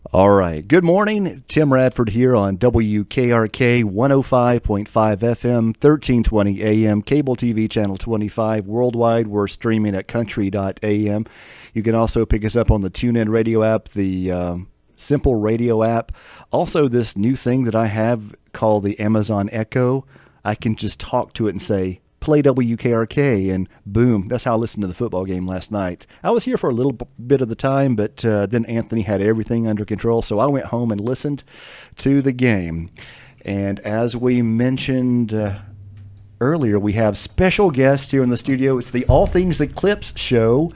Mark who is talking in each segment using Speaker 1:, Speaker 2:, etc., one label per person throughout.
Speaker 1: All right. Good morning. Tim Radford here on WKRK 105.5 FM, 1320 AM, cable TV channel 25. Worldwide, we're streaming at country.am. You can also pick us up on the TuneIn radio app, the Simple Radio app. Also, this new thing that I have called the Amazon Echo. I can just talk to it and say, play WKRK, and boom, that's how I listened to the football game last night. I was here for a little bit of the time, but then Anthony had everything under control, so I went home and listened to the game. And as we mentioned earlier, we have special guests here in the studio. It's the All Things Eclipse show,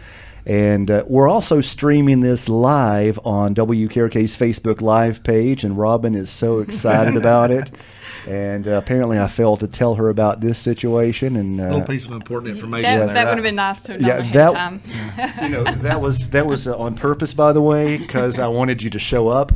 Speaker 1: and we're also streaming this live on WKRK's Facebook Live page, and Robin is so excited about it. And apparently I failed to tell her about this situation. And
Speaker 2: a little piece of important information.
Speaker 3: That would have been nice to know ahead of time.
Speaker 1: That was on purpose, by the way, because I wanted you to show up.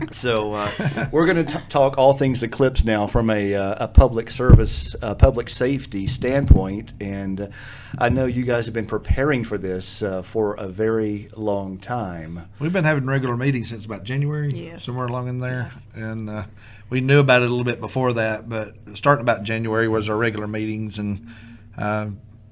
Speaker 1: So we're going to talk all things Eclipse now from a public service, public safety standpoint. And I know you guys have been preparing for this for a very long time.
Speaker 2: We've been having regular meetings since about January,
Speaker 3: yes.
Speaker 2: Somewhere along in there.
Speaker 3: Yes.
Speaker 2: And we knew about it a little bit before that, but starting about January was our regular meetings. And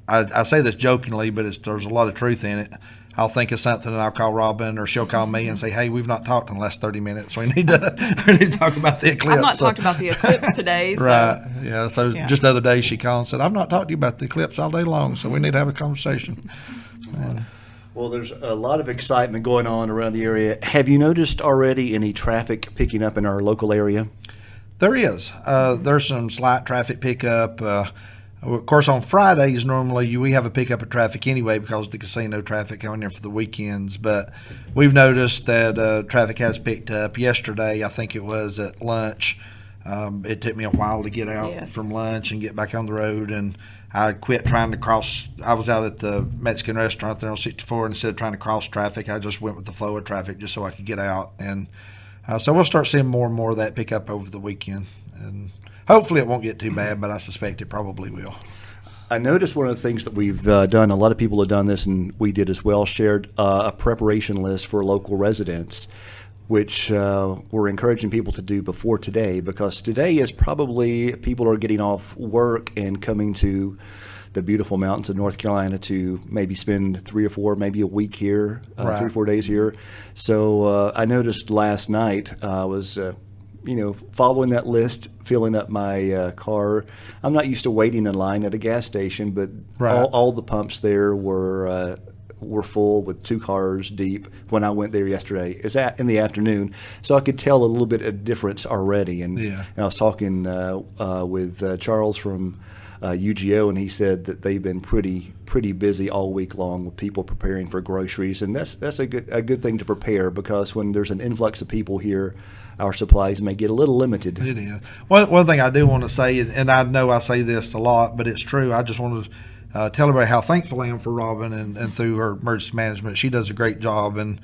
Speaker 2: I say this jokingly, but there's a lot of truth in it. I'll think of something and I'll call Robin, or she'll call me and say, hey, we've not talked in the last 30 minutes. We need to talk about the eclipse.
Speaker 3: I've not talked about the eclipse today. So.
Speaker 2: Right. Yeah. So just the other day she called and said, I've not talked to you about the eclipse all day long, so we need to have a conversation.
Speaker 1: Well, there's a lot of excitement going on around the area. Have you noticed already any traffic picking up in our local area?
Speaker 2: There is. There's some slight traffic pickup. Of course, on Fridays, normally we have a pickup of traffic anyway because of the casino traffic going there for the weekends. But we've noticed that traffic has picked up. Yesterday, I think it was at lunch. It took me a while to get out from lunch and get back on the road. And I quit trying to cross. I was out at the Mexican restaurant there on 64. And instead of trying to cross traffic, I just went with the flow of traffic just so I could get out. And so we'll start seeing more and more of that pick up over the weekend. And hopefully it won't get too bad, but I suspect it probably will.
Speaker 1: I noticed one of the things that we've done, a lot of people have done this, and we did as well, shared a preparation list for local residents, which we're encouraging people to do before today, because today is probably people are getting off work and coming to the beautiful mountains of North Carolina to maybe spend 3 or 4, maybe a week here,
Speaker 2: right.
Speaker 1: 3 or 4 days here. So I noticed last night I was following that list, filling up my car. I'm not used to waiting in line at a gas station, but
Speaker 2: right.
Speaker 1: all the pumps there were full with 2 cars deep when I went there yesterday. It's in the afternoon, so I could tell a little bit of difference already. And I was talking with Charles from UGO, and he said that they've been pretty busy all week long with people preparing for groceries, and that's a good thing to prepare, because when there's an influx of people here, our supplies may get a little limited.
Speaker 2: It is. One thing I do want to say, and I know I say this a lot, but it's true. I just want to tell everybody how thankful I am for Robin and through her emergency management. She does a great job and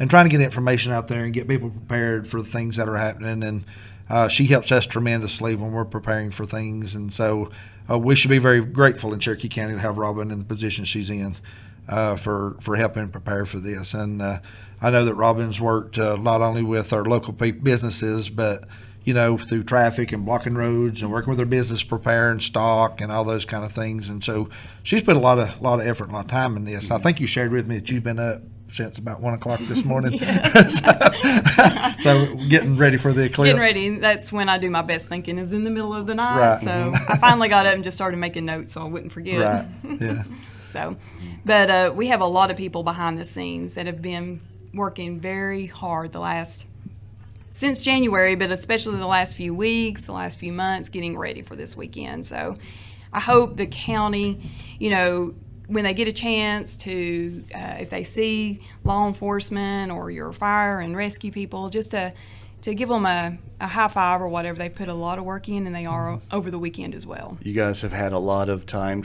Speaker 2: trying to get information out there and get people prepared for the things that are happening. And she helps us tremendously when we're preparing for things. And so we should be very grateful in Cherokee County to have Robin in the position she's in for helping prepare for this. And I know that Robin's worked not only with our local businesses, but through traffic and blocking roads and working with their business, preparing stock and all those kind of things. And so she's put a lot of effort and a lot of time in this. And I think you shared with me that you've been up since about 1 o'clock this morning. so getting ready for the eclipse.
Speaker 3: Getting ready. That's when I do my best thinking, is in the middle of the night.
Speaker 2: Right.
Speaker 3: So I finally got up and just started making notes so I wouldn't forget.
Speaker 2: Right. Yeah.
Speaker 3: But we have a lot of people behind the scenes that have been working very hard since January, but especially the last few weeks, the last few months, getting ready for this weekend. So I hope the county, when they get a chance to, if they see law enforcement or your fire and rescue people, just to to give them a high five or whatever. They put a lot of work in, and they are over the weekend as well.
Speaker 1: You guys have had a lot of time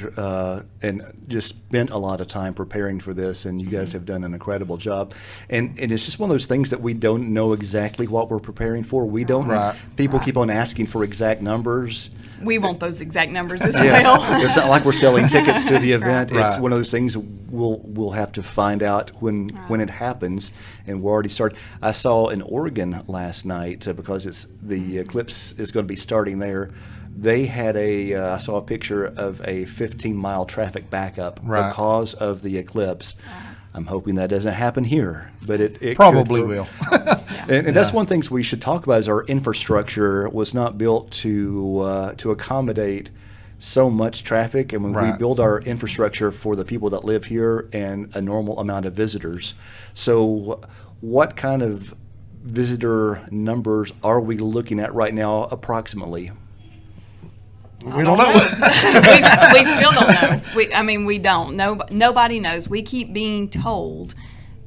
Speaker 1: and just spent a lot of time preparing for this, and you guys have done an incredible job. And it's just one of those things that we don't know exactly what we're preparing for. We don't.
Speaker 2: Right.
Speaker 1: People keep on asking for exact numbers.
Speaker 3: We want those exact numbers as
Speaker 1: Yes.
Speaker 3: well.
Speaker 1: It's not like we're selling tickets to the event.
Speaker 2: Right.
Speaker 1: It's one of those things we'll have to find out when it happens, and we're already started. I saw in Oregon last night because the eclipse is going to be starting there. They had I saw a picture of a 15-mile traffic backup
Speaker 2: Right.
Speaker 1: because of the eclipse. I'm hoping that doesn't happen here, but it
Speaker 2: Probably
Speaker 1: could
Speaker 2: will.
Speaker 1: And that's one thing we should talk about is our infrastructure was not built to accommodate so much traffic. And when we
Speaker 2: Right.
Speaker 1: build our infrastructure for the people that live here and a normal amount of visitors. So what kind of visitor numbers are we looking at right now approximately?
Speaker 2: We don't know.
Speaker 3: we still don't know. We don't. Nobody knows. We keep being told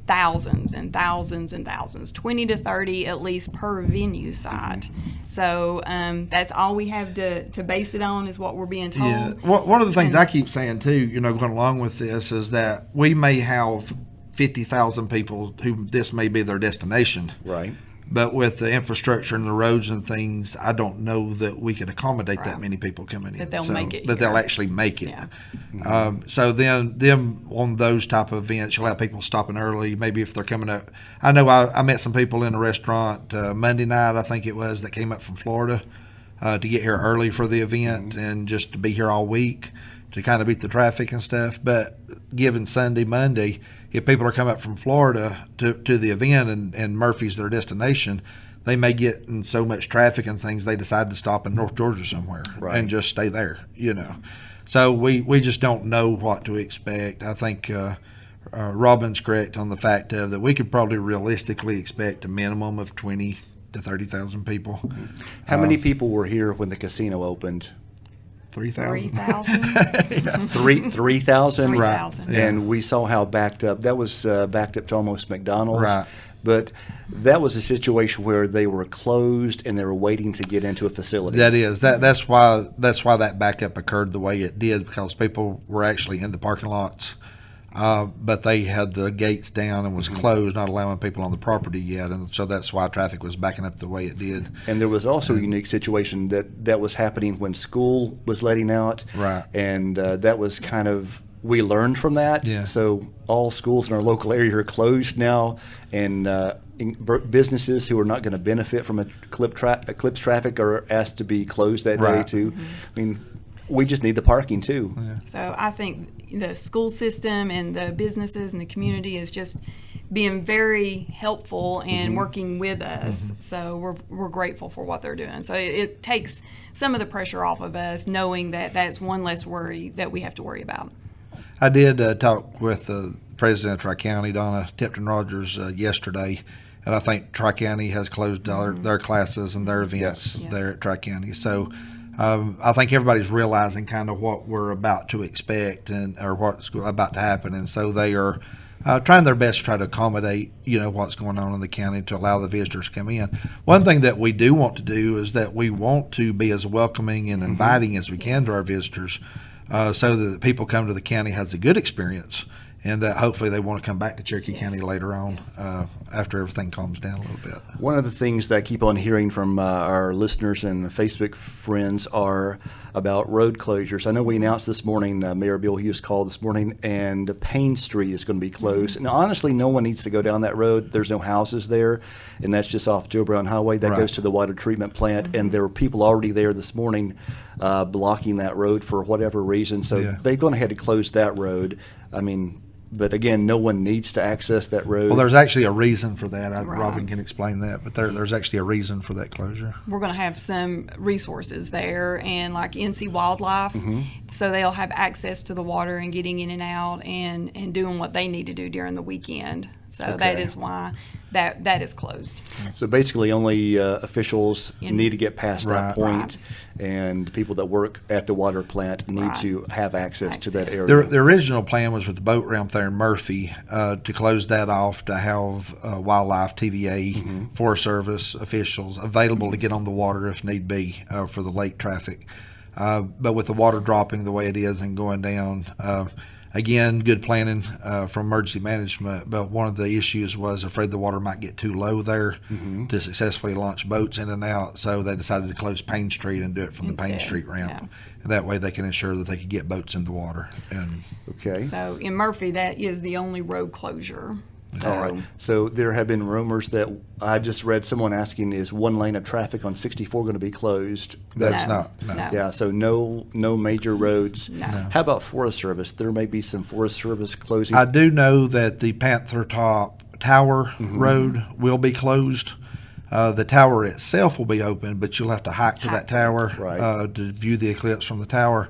Speaker 3: thousands and thousands and thousands, 20 to 30 at least per venue site. So that's all we have to base it on is what we're being told.
Speaker 2: Yeah. One of the things I keep saying too, going along with this, is that we may have 50,000 people who this may be their destination.
Speaker 1: Right.
Speaker 2: But with the infrastructure and the roads and things, I don't know that we could accommodate that
Speaker 3: Right.
Speaker 2: many people coming in.
Speaker 3: That they'll make it
Speaker 2: That they'll
Speaker 3: here.
Speaker 2: actually make it.
Speaker 3: Yeah.
Speaker 2: So then them on those type of events, you'll have people stopping early. Maybe if they're coming up. I know I met some people in a restaurant Monday night, I think it was, that came up from Florida to get here early for the event and just to be here all week to kind of beat the traffic and stuff. But given Sunday, Monday, if people are coming up from Florida to the event and Murphy's their destination, they may get in so much traffic and things they decide to stop in North Georgia somewhere
Speaker 1: Right.
Speaker 2: and just stay there, So we just don't know what to expect. I think Robin's correct on the fact of that we could probably realistically expect a minimum of 20 to 30,000 people.
Speaker 1: How many people were here when the casino opened?
Speaker 2: 3,000.
Speaker 3: 3,000.
Speaker 1: 3,000?
Speaker 3: 3,000.
Speaker 2: Yeah.
Speaker 1: And we saw how backed up. That was backed up to almost McDonald's.
Speaker 2: Right.
Speaker 1: But that was a situation where they were closed and they were waiting to get into a facility.
Speaker 2: That's why that backup occurred the way it did, because people were actually in the parking lots, but they had the gates down and was closed, not allowing people on the property yet, and so that's why traffic was backing up the way it did.
Speaker 1: And there was also a unique situation that was happening when school was letting out.
Speaker 2: Right.
Speaker 1: And that was kind of, we learned from that.
Speaker 2: Yeah.
Speaker 1: So all schools in our local area are closed now, and businesses who are not going to benefit from eclipse traffic are asked to be closed that day
Speaker 2: Right.
Speaker 1: too. I mean, we just need the parking too.
Speaker 3: So I think the school system and the businesses and the community is just being very helpful and working with us. So we're grateful for what they're doing. So it takes some of the pressure off of us, knowing that that's one less worry that we have to worry about.
Speaker 2: I did talk with the president of Tri-County, Donna Tipton-Rogers, yesterday, and I think Tri-County has closed their classes and their events
Speaker 3: Yes.
Speaker 2: there at Tri-County. So I think everybody's realizing kind of what we're about to expect or what's about to happen, and so they are trying their best to try to accommodate, what's going on in the county to allow the visitors to come in. One thing that we do want to do is that we want to be as welcoming and inviting as we can to our visitors, so that the people come to the county has a good experience, and that hopefully they want to come back to Cherokee County later on after everything calms down a little bit.
Speaker 1: One of the things that I keep on hearing from our listeners and Facebook friends are about road closures. I know we announced this morning, Mayor Bill Hughes called this morning, and Payne Street is going to be closed. And honestly, no one needs to go down that road. There's no houses there, and that's just off Joe Brown Highway. That
Speaker 2: Right.
Speaker 1: goes to the water treatment plant, and there were people already there this morning blocking that road for whatever reason. So
Speaker 2: Yeah.
Speaker 1: they've gone ahead and closed that road. I mean, but again, no one needs to access that road.
Speaker 2: Well, there's actually a reason for that.
Speaker 3: Right.
Speaker 2: Robin can explain that, but there's actually a reason for that closure.
Speaker 3: We're going to have some resources there, and like NC Wildlife, so they'll have access to the water and getting in and out and doing what they need to do during the weekend. So that is why that is closed.
Speaker 1: So basically, only officials need to get past that
Speaker 2: Right.
Speaker 1: point, and people that work at the water plant need
Speaker 3: Right.
Speaker 1: to have access to that
Speaker 3: Access.
Speaker 1: area.
Speaker 2: The original plan was with the boat ramp there in Murphy to close that off, to have wildlife, TVA, Forest Service officials available to get on the water if need be for the lake traffic. But with the water dropping the way it is and going down, again, good planning from emergency management. But one of the issues was afraid the water might get too low there to successfully launch boats in and out. So they decided to close Payne Street and do it from the Payne
Speaker 3: Instead,
Speaker 2: Street ramp.
Speaker 3: yeah.
Speaker 2: And that way they can ensure that they could get boats in the water. And
Speaker 1: Okay.
Speaker 3: So in Murphy, that is the only road closure. So,
Speaker 1: All right. So there have been rumors that I just read someone asking, is one lane of traffic on 64 going to be closed?
Speaker 2: that's
Speaker 3: No,
Speaker 2: not. No.
Speaker 3: no.
Speaker 1: Yeah, so no major roads.
Speaker 3: No.
Speaker 1: How about Forest Service? There may be some Forest Service closings.
Speaker 2: I do know that the Panther Top Tower Road will be closed. The tower itself will be open, but you'll have to hike to that tower
Speaker 1: Right.
Speaker 2: to view the eclipse from the tower.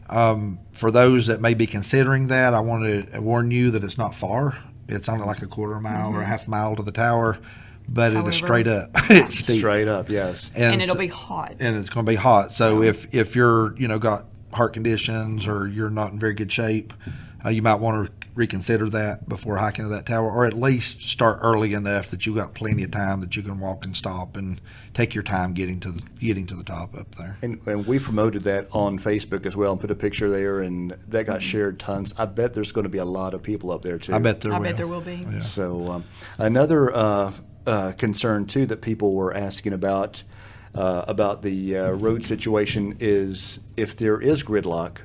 Speaker 2: For those that may be considering that, I want to warn you that it's not far. It's only like a quarter mile or a half mile to the tower, but it
Speaker 3: However-
Speaker 2: is straight up. It's steep.
Speaker 1: Straight up, yes.
Speaker 3: and it'll
Speaker 2: so-
Speaker 3: be hot.
Speaker 2: and it's going to be hot. So if you're got heart conditions or you're not in very good shape, you might want to reconsider that before hiking to that tower, or at least start early enough that you got plenty of time that you can walk and stop and take your time getting to the top up there.
Speaker 1: And we promoted that on Facebook as well and put a picture there, and that got shared tons. I bet there's going to be a lot of people up there too.
Speaker 2: I bet there
Speaker 3: will be.
Speaker 2: Yeah.
Speaker 1: So another concern too that people were asking about the road situation is if there is gridlock,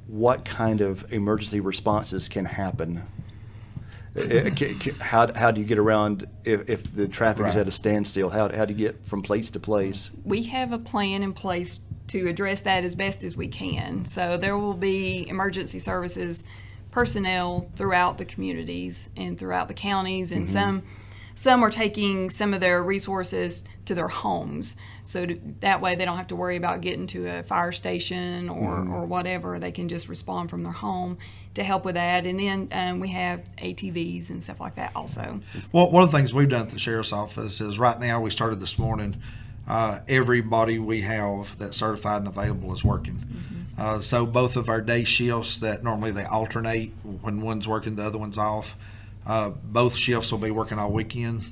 Speaker 1: what kind of emergency responses can happen? How do you get around if the traffic is
Speaker 2: Right.
Speaker 1: at a standstill? How do you get from place to place?
Speaker 3: We have a plan in place to address that as best as we can. So there will be emergency services personnel throughout the communities and throughout the counties, and some are taking some of their resources to their homes. So that way they don't have to worry about getting to a fire station or whatever. They can just respond from their home to help with that. And then we have ATVs and stuff like that also.
Speaker 2: Well, one of the things we've done at the sheriff's office is right now, we started this morning, everybody we have that's certified and available is working. So both of our day shifts that normally they alternate, when one's working, the other one's off. Both shifts will be working all weekend.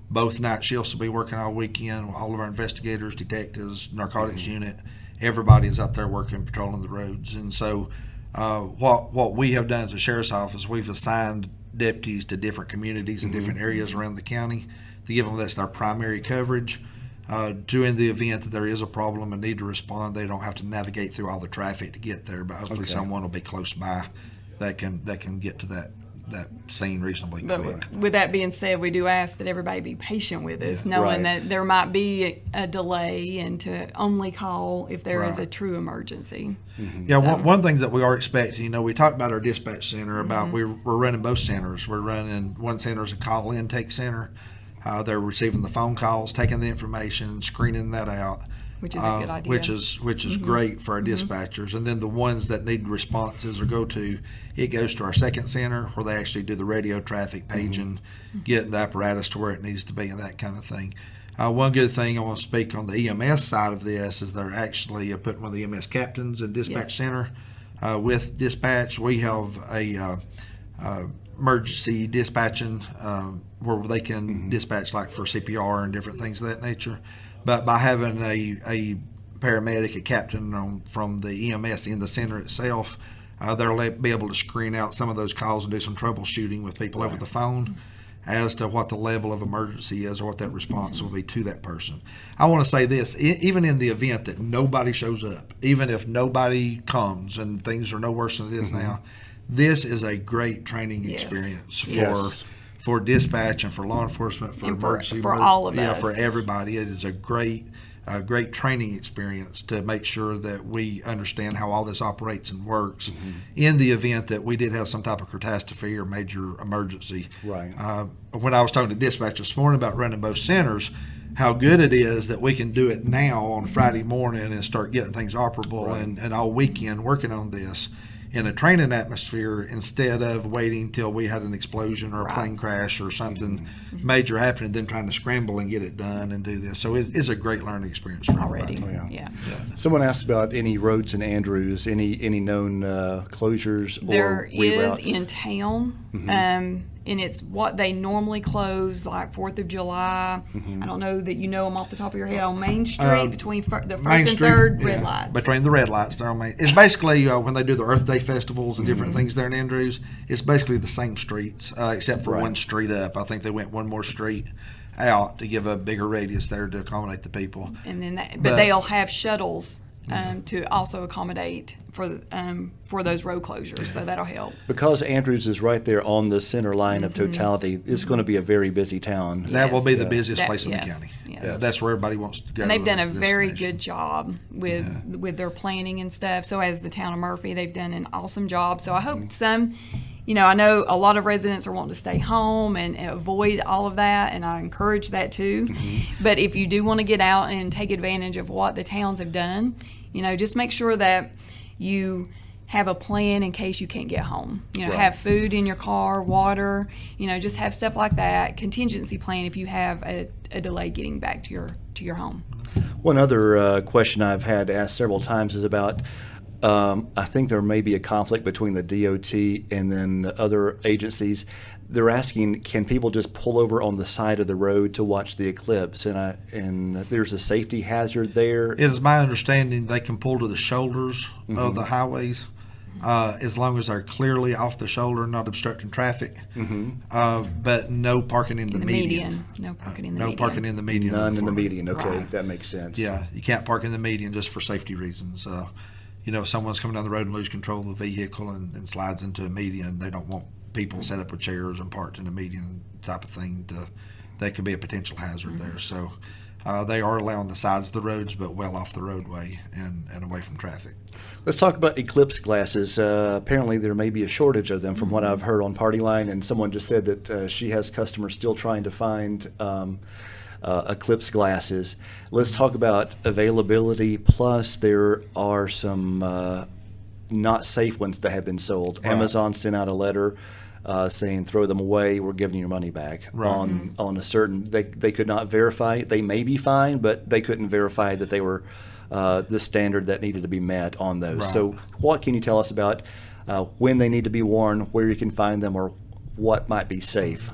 Speaker 2: Both night shifts will be working all weekend. All of our investigators, detectives, narcotics unit, everybody is out there working, patrolling the roads. And so what we have done as a sheriff's office, we've assigned deputies to different communities in different areas around the county to give them that's their primary coverage. During the event that there is a problem and need to respond, they don't have to navigate through all the traffic to get there, but hopefully someone will be close by that can get to that scene reasonably
Speaker 3: But
Speaker 2: quick.
Speaker 3: with that being said, we do ask that everybody be patient with us, knowing
Speaker 1: Right.
Speaker 3: that there might be a delay, and to only call if there is a
Speaker 2: Right.
Speaker 3: true emergency.
Speaker 2: Yeah, one of the things that we are expecting, we talked about our dispatch center, about we're running both centers. We're running, one center is a call intake center. They're receiving the phone calls, taking the information, screening that out.
Speaker 3: Which is a good idea.
Speaker 2: Which is great for our dispatchers. And then the ones that need responses or go to, it goes to our second center where they actually do the radio traffic paging, get the apparatus to where it needs to be and that kind of thing. One good thing I want to speak on the EMS side of this is they're actually putting one of the EMS captains in dispatch center with dispatch. We have a emergency dispatching where they can dispatch like for CPR and different things of that nature. But by having a paramedic, a captain from the EMS in the center itself, they'll be able to screen out some of those calls and do some troubleshooting with people over the phone as to what the level of emergency is or what that response will be to that person. I want to say this, even in the event that nobody shows up, even if nobody comes and things are no worse than it is now, this is a great training experience for dispatch and for law enforcement, for
Speaker 3: And
Speaker 2: emergency,
Speaker 3: for all of
Speaker 2: yeah,
Speaker 3: us.
Speaker 2: for everybody. It is a great training experience to make sure that we understand how all this operates and works in the event that we did have some type of catastrophe or major emergency.
Speaker 1: Right.
Speaker 2: When I was talking to dispatch this morning about running both centers, how good it is that we can do it now on Friday morning and start getting things operable and all weekend working on this. in a training atmosphere instead of waiting till we had an explosion or a
Speaker 3: Right.
Speaker 2: plane crash or something major happening, then trying to scramble and get it done and do this. So it is a great learning experience for
Speaker 3: already.
Speaker 2: everybody.
Speaker 3: Yeah.
Speaker 1: Someone asked about any roads in Andrews, any known closures
Speaker 3: There
Speaker 1: or
Speaker 3: is
Speaker 1: reroutes?
Speaker 3: in town, and it's what they normally close, like 4th of July. I don't know that you know them off the top of your head. On Main Street, between the first and third red lights.
Speaker 2: Between the red lights there on Main. It's basically when they do the Earth Day festivals and different things there in Andrews, it's basically the same streets except for
Speaker 1: Right.
Speaker 2: one street up. I think they went one more street out to give a bigger radius there to accommodate the people.
Speaker 3: And then but
Speaker 2: But-
Speaker 3: they'll have shuttles to also accommodate for those road closures, so that'll help.
Speaker 1: Because Andrews is right there on the center line of totality, it's going to be a very busy town.
Speaker 2: That will be the
Speaker 3: Yes.
Speaker 2: busiest
Speaker 3: That-
Speaker 2: place in the
Speaker 3: yes,
Speaker 2: county.
Speaker 3: yes.
Speaker 2: That's where everybody wants to go.
Speaker 3: And they've done a
Speaker 2: as
Speaker 3: very
Speaker 2: destination.
Speaker 3: good job with their planning and stuff. So as the town of Murphy, they've done an awesome job. So I hope some, I know a lot of residents are wanting to stay home and avoid all of that, and I encourage that too. But if you do want to get out and take advantage of what the towns have done, just make sure that you have a plan in case you can't get home.
Speaker 1: Right.
Speaker 3: Have food in your car, water, just have stuff like that. Contingency plan if you have a delay getting back to your home.
Speaker 1: One other question I've had asked several times is about, I think there may be a conflict between the DOT and then other agencies. They're asking, can people just pull over on the side of the road to watch the eclipse? And there's a safety hazard there.
Speaker 2: It is my understanding they can pull to the shoulders of the highways as long as they're clearly off the shoulder, not obstructing traffic. But no parking in the median.
Speaker 3: No parking in the
Speaker 2: No
Speaker 3: median.
Speaker 2: parking in the median. of
Speaker 1: None in the
Speaker 2: four-lane.
Speaker 1: median. Okay,
Speaker 3: Right.
Speaker 1: that makes sense.
Speaker 2: Yeah, you can't park in the median just for safety reasons. If someone's coming down the road and lose control of the vehicle and slides into a median, they don't want people set up with chairs and parked in a median type of thing. That could be a potential hazard there. So they are allowing the sides of the roads, but well off the roadway and away from traffic.
Speaker 1: Let's talk about eclipse glasses. Apparently, there may be a shortage of them from what I've heard on Party Line, and someone just said that she has customers still trying to find eclipse glasses. Let's talk about availability. Plus, there are some not safe ones that have been sold.
Speaker 2: Right.
Speaker 1: Amazon sent out a letter saying throw them away. We're giving your money back
Speaker 2: Right.
Speaker 1: on a certain. They could not verify. They may be fine, but they couldn't verify that they were the standard that needed to be met on those.
Speaker 2: Right.
Speaker 1: So, what can you tell us about when they need to be worn, where you can find them, or what might be safe?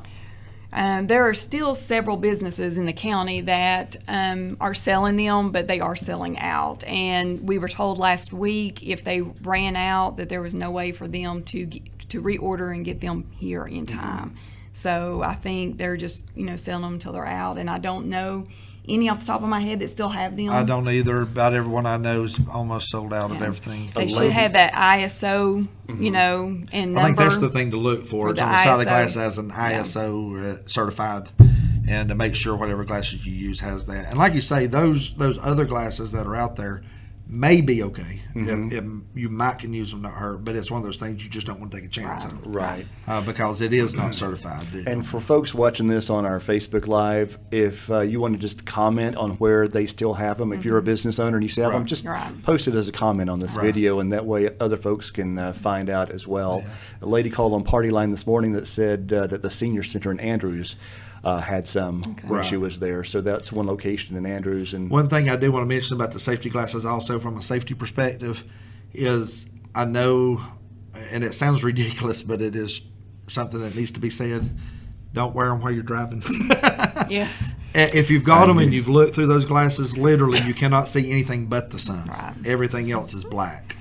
Speaker 3: There are still several businesses in the county that are selling them, but they are selling out. And we were told last week if they ran out that there was no way for them to reorder and get them here in time. So I think they're just selling them until they're out. And I don't know any off the top of my head that still have them.
Speaker 2: I don't either. About everyone I know is almost sold out of
Speaker 3: Yeah.
Speaker 2: everything.
Speaker 3: They should have that ISO, and number.
Speaker 2: I think that's the thing to look for.
Speaker 3: for
Speaker 2: It's
Speaker 3: the
Speaker 2: on the side of the
Speaker 3: ISO.
Speaker 2: glass as an ISO certified, and to make sure whatever glasses you use has that. And like you say, those other glasses that are out there may be okay. If you might can use them, not hurt, but it's one of those things you just don't want to take a chance on.
Speaker 1: Right.
Speaker 2: Because it is not certified.
Speaker 1: And for folks watching this on our Facebook Live, if you want to just comment on where they still have them, if you're a business owner and you still have them,
Speaker 2: Right.
Speaker 1: just
Speaker 3: Right.
Speaker 1: post it as a comment on this
Speaker 2: Right.
Speaker 1: video, and that way other folks can find out as well. A lady called on Party Line this morning that said that the senior center in Andrews had some when
Speaker 2: Right.
Speaker 1: she was there. So that's one location in Andrews. And
Speaker 2: One thing I do want to mention about the safety glasses also from a safety perspective is I know, and it sounds ridiculous, but it is something that needs to be said. Don't wear them while you're driving.
Speaker 3: Yes.
Speaker 2: If you've got them and you've looked through those glasses, literally you cannot see anything but the sun.
Speaker 3: Right.
Speaker 2: Everything else is black.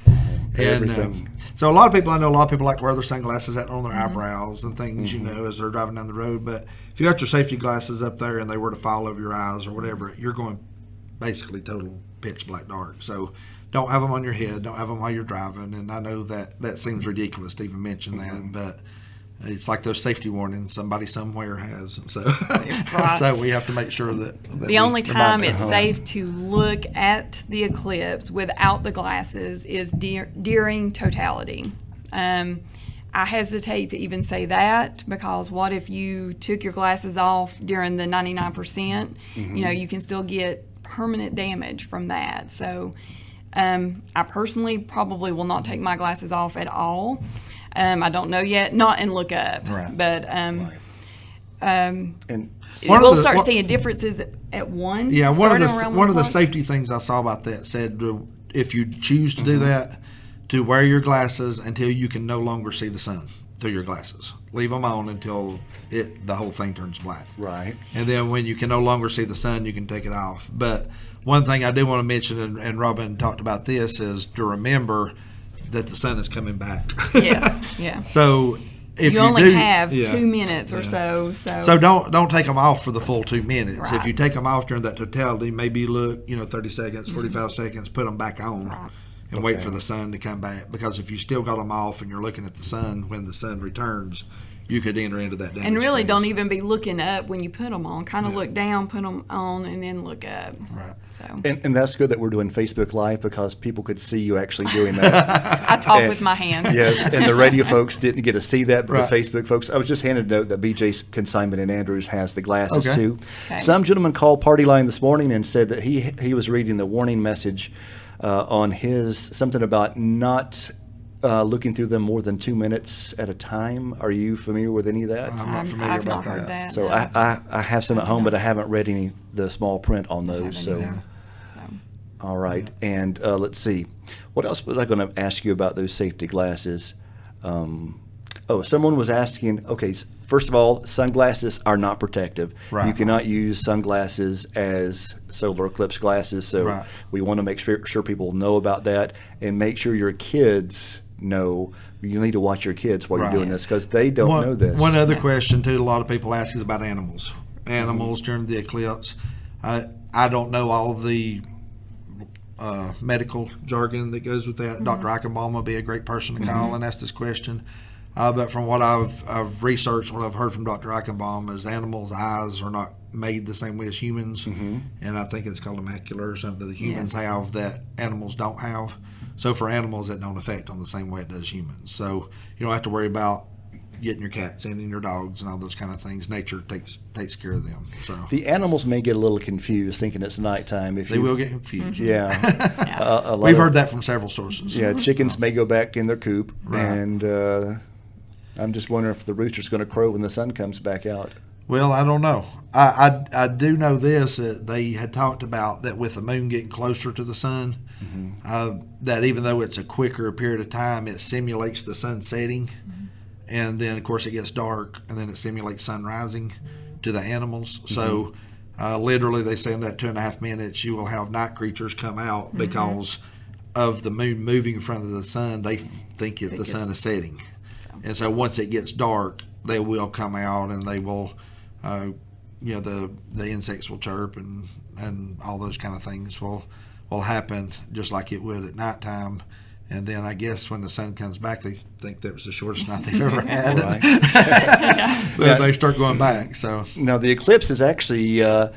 Speaker 1: Everything.
Speaker 2: So I know a lot of people like to wear their sunglasses out on their eyebrows and things, as they're driving down the road. But if you got your safety glasses up there and they were to fall over your eyes or whatever, you're going basically total pitch black dark. So don't have them on your head. Don't have them while you're driving. And I know that seems ridiculous to even mention that, but it's like those safety warnings somebody somewhere has. So,
Speaker 3: Right.
Speaker 2: so we have to make sure that
Speaker 3: The only time
Speaker 2: remind
Speaker 3: it's
Speaker 2: them.
Speaker 3: safe to look at the eclipse without the glasses is during totality. I hesitate to even say that because what if you took your glasses off during the 99%? You can still get permanent damage from that. So I personally probably will not take my glasses off at all. I don't know yet, not and look up,
Speaker 2: Right.
Speaker 3: but
Speaker 1: And
Speaker 3: we'll start seeing differences at 1.
Speaker 2: Yeah, one
Speaker 3: starting
Speaker 2: of
Speaker 3: around
Speaker 2: the
Speaker 3: 1
Speaker 2: one of the
Speaker 3: o'clock.
Speaker 2: safety things I saw about that said if you choose to do that, to wear your glasses until you can no longer see the sun through your glasses. Leave them on until the whole thing turns black.
Speaker 1: right.
Speaker 2: And then when you can no longer see the sun, you can take it off. But one thing I do want to mention, and Robin talked about this, is to remember that the sun is coming back.
Speaker 3: Yes, yeah.
Speaker 2: So if
Speaker 3: You
Speaker 2: you
Speaker 3: only
Speaker 2: do,
Speaker 3: have
Speaker 2: yeah.
Speaker 3: 2 minutes or so.
Speaker 2: So don't take them off for the full 2 minutes. If
Speaker 3: Right.
Speaker 2: you take them off during that totality, maybe look 30 seconds, 45 seconds, put them back on,
Speaker 3: Right.
Speaker 2: and wait
Speaker 1: Okay.
Speaker 2: for the sun to come back. Because if you still got them off and you're looking at the sun when the sun returns, you could enter into that damage
Speaker 3: And really
Speaker 2: phase.
Speaker 3: don't even be looking up when you put them on. Kind of look down, put them on, and then look up.
Speaker 2: Right.
Speaker 3: So
Speaker 1: And that's good that we're doing Facebook Live because people could see you actually doing that.
Speaker 3: I talk
Speaker 1: And-
Speaker 3: with my hands.
Speaker 1: Yes, and the radio folks didn't get to see that, but
Speaker 2: Right.
Speaker 1: the Facebook folks. I was just handed a note that BJ Consignment in Andrews has the glasses
Speaker 2: Okay.
Speaker 1: too.
Speaker 3: Okay.
Speaker 1: Some gentleman called Party Line this morning and said that he was reading the warning message on his something about not looking through them more than 2 minutes at a time. Are you familiar with any of that?
Speaker 2: I'm not familiar
Speaker 3: I've
Speaker 2: about
Speaker 3: not heard
Speaker 2: that.
Speaker 3: that.
Speaker 1: So
Speaker 3: no.
Speaker 1: I have some at home, but I haven't read any the small print on those. So.
Speaker 3: haven't either. So,
Speaker 1: All right, and let's see. What else was I going to ask you about those safety glasses? Someone was asking, okay, first of all, sunglasses are not protective.
Speaker 2: Right.
Speaker 1: You cannot use sunglasses as solar eclipse glasses, so
Speaker 2: Right.
Speaker 1: we want to make sure people know about that and make sure your kids know. You need to watch your kids while
Speaker 2: Right.
Speaker 1: you're doing this because they don't know this.
Speaker 2: One other
Speaker 3: Yes.
Speaker 2: question too, a lot of people ask is about animals. Animals during the eclipse. I don't know all the medical jargon that goes with that. Dr. Eichenbaum would be a great person to call and ask this question. But from what I've researched, what I've heard from Dr. Eichenbaum is animals' eyes are not made the same way as humans, and I think it's called a macula or something that humans
Speaker 3: Yes.
Speaker 2: have that animals don't have. So for animals, it don't affect them the same way it does humans. So you don't have to worry about getting your cats in and your dogs and all those kind of things. Nature takes care of them. So
Speaker 1: The animals may get a little confused thinking it's nighttime. If
Speaker 2: they
Speaker 1: you,
Speaker 2: will get confused.
Speaker 1: Yeah. A lot
Speaker 2: We've
Speaker 1: of-
Speaker 2: heard that from several sources.
Speaker 1: Yeah, chickens may go back in their coop,
Speaker 2: Right.
Speaker 1: and I'm just wondering if the rooster's going to crow when the sun comes back out.
Speaker 2: Well, I don't know. I do know this, that they had talked about that with the moon getting closer to the sun, that even though it's a quicker period of time, it simulates the sun setting. And then, of course, it gets dark, and then it simulates sun rising to the animals. So literally, they say in that 2.5 minutes, you will have night creatures come out because of the moon moving in front of the sun. They think the sun is setting. And so once it gets dark, they will come out and they will, the insects will chirp and all those kind of things will happen just like it would at nighttime. And then I guess when the sun comes back, they think that was the shortest night they've ever had.
Speaker 1: Right.
Speaker 2: Then they start going back. So
Speaker 1: Now, the eclipse is actually, I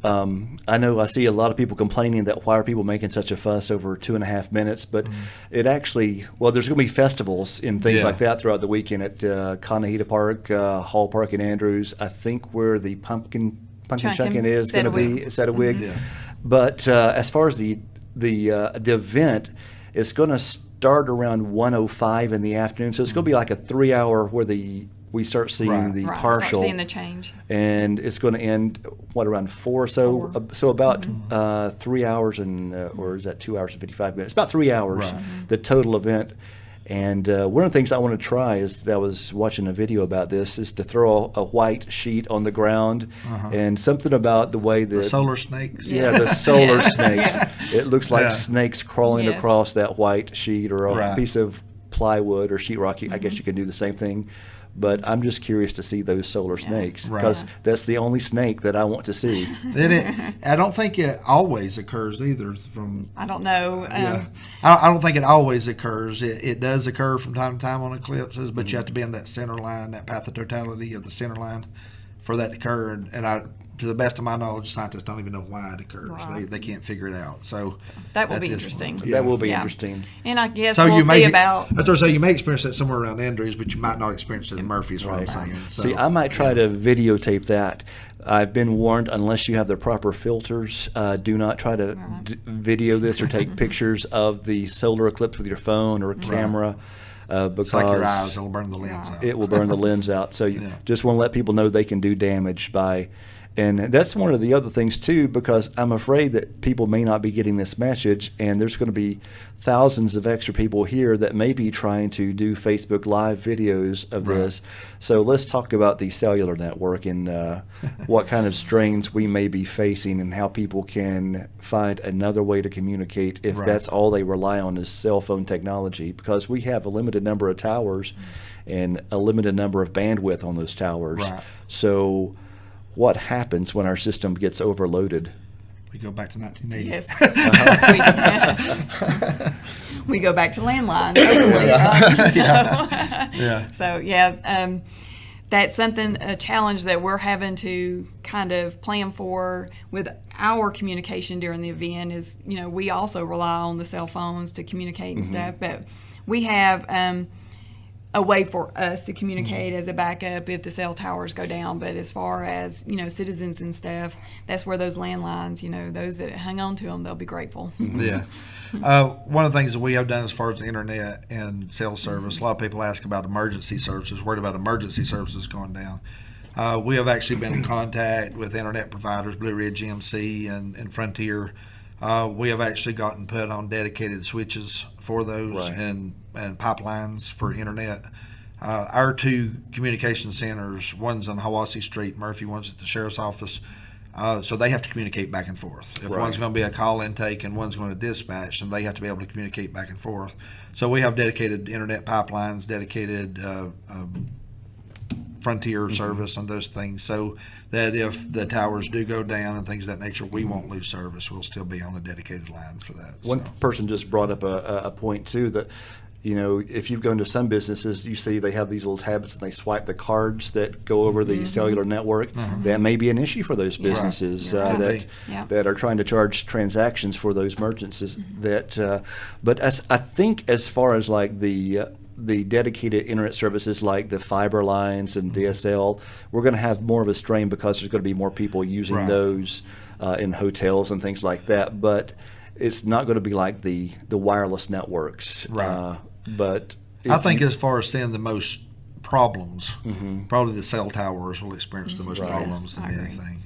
Speaker 1: know I see a lot of people complaining that why are people making such a fuss over 2.5 minutes, but it actually, there's going to be festivals and things
Speaker 2: Yeah.
Speaker 1: like that throughout the weekend at Conahita Park, Hall Park in Andrews, I think where the pumpkin chucking is going to be, Setawig.
Speaker 2: Yeah.
Speaker 1: But as far as the event, it's going to start around 1:05 in the afternoon, so it's going to be like a 3-hour where we start seeing
Speaker 2: Right.
Speaker 1: the
Speaker 3: right,
Speaker 1: partial,
Speaker 3: start seeing the change.
Speaker 1: and it's going to end around 4 or so. So about 3 hours and or is that 2 hours and 55 minutes? About 3 hours,
Speaker 2: Right.
Speaker 1: the total event. And one of the things I want to try is I was watching a video about this is to throw a white sheet on the ground, and something about the way that
Speaker 2: the solar snakes.
Speaker 1: yeah, the solar
Speaker 3: Yes.
Speaker 1: snakes. It looks like
Speaker 2: Yeah.
Speaker 1: snakes crawling
Speaker 3: Yes.
Speaker 1: across that white sheet or a
Speaker 2: Right.
Speaker 1: piece of plywood or sheetrock. I guess you can do the same thing. But I'm just curious to see those solar snakes
Speaker 2: Right.
Speaker 1: because that's the only snake that I want to see.
Speaker 2: I don't think it always occurs either. From
Speaker 3: I don't know.
Speaker 2: I don't think it always occurs. It does occur from time to time on eclipses, but you have to be in that center line, that path of totality of the center line, for that to occur. And to the best of my knowledge, scientists don't even know why it occurs.
Speaker 3: Right.
Speaker 2: They can't figure it out. So
Speaker 3: that will
Speaker 2: at
Speaker 3: be
Speaker 2: this
Speaker 3: interesting.
Speaker 2: point,
Speaker 1: That will be
Speaker 3: Yeah.
Speaker 1: interesting.
Speaker 3: And I guess
Speaker 2: So
Speaker 3: we'll
Speaker 2: you may,
Speaker 3: see about.
Speaker 2: I was going to say, you may experience that somewhere around Andrews, but you might not experience it in Murphy, is what I'm
Speaker 1: Right.
Speaker 2: saying. So,
Speaker 1: See, I might try to videotape that. I've been warned, unless you have the proper filters, do not try to video this or take pictures of the solar eclipse with your phone or camera. Because
Speaker 2: it's like your eyes, it'll burn the lens out.
Speaker 1: it will burn the lens out. So you
Speaker 2: Yeah.
Speaker 1: just want to let people know they can do damage by, and that's one of the other things too, because I'm afraid that people may not be getting this message, and there's going to be thousands of extra people here that may be trying to do Facebook Live videos of
Speaker 2: Right.
Speaker 1: this. So let's talk about the cellular network and what kind of strains we may be facing and how people can find another way to communicate if
Speaker 2: Right.
Speaker 1: that's all they rely on is cell phone technology, because we have a limited number of towers and a limited number of bandwidth on those towers.
Speaker 2: Right.
Speaker 1: So what happens when our system gets overloaded?
Speaker 2: We go back to 1980.
Speaker 3: Yes. We go back to landlines, hopefully.
Speaker 2: Yeah.
Speaker 3: So, yeah, that's something, a challenge that we're having to kind of plan for with our communication during the event is, we also rely on the cell phones to communicate and stuff, but we have a way for us to communicate as a backup if the cell towers go down. But as far as, citizens and stuff, that's where those landlines, those that hang on to them, they'll be grateful.
Speaker 2: Yeah. One of the things that we have done as far as the internet and cell service, a lot of people ask about emergency services, worried about emergency services going down. We have actually been in contact with internet providers, Blue Ridge EMC and Frontier. We have actually gotten put on dedicated switches for those
Speaker 1: Right.
Speaker 2: and pipelines for internet. Our two communication centers, one's on Hiwassee Street, Murphy, one's at the sheriff's office. So they have to communicate back and forth. If
Speaker 1: Right.
Speaker 2: one's going to be a call intake and one's going to dispatch, then they have to be able to communicate back and forth. So we have dedicated internet pipelines, dedicated Frontier service and those things, so that if the towers do go down and things of that nature, we won't lose service. We'll still be on a dedicated line for that.
Speaker 1: One person just brought up a point too that, if you've gone to some businesses, you see they have these little tablets and they swipe the cards that go over the cellular network. That may be an issue for those businesses
Speaker 3: Right.
Speaker 1: that
Speaker 3: Yeah.
Speaker 1: that are trying to charge transactions for those merchants. But I think as far as like the dedicated internet services like the fiber lines and DSL, we're going to have more of a strain because there's going to be more people using
Speaker 2: Right.
Speaker 1: those in hotels and things like that. But it's not going to be like the wireless networks.
Speaker 2: Right.
Speaker 1: But
Speaker 2: I
Speaker 1: if
Speaker 2: think
Speaker 1: you-
Speaker 2: as far as seeing the most problems, probably the cell towers will experience the most
Speaker 1: Right.
Speaker 2: problems than
Speaker 3: I agree.
Speaker 2: anything.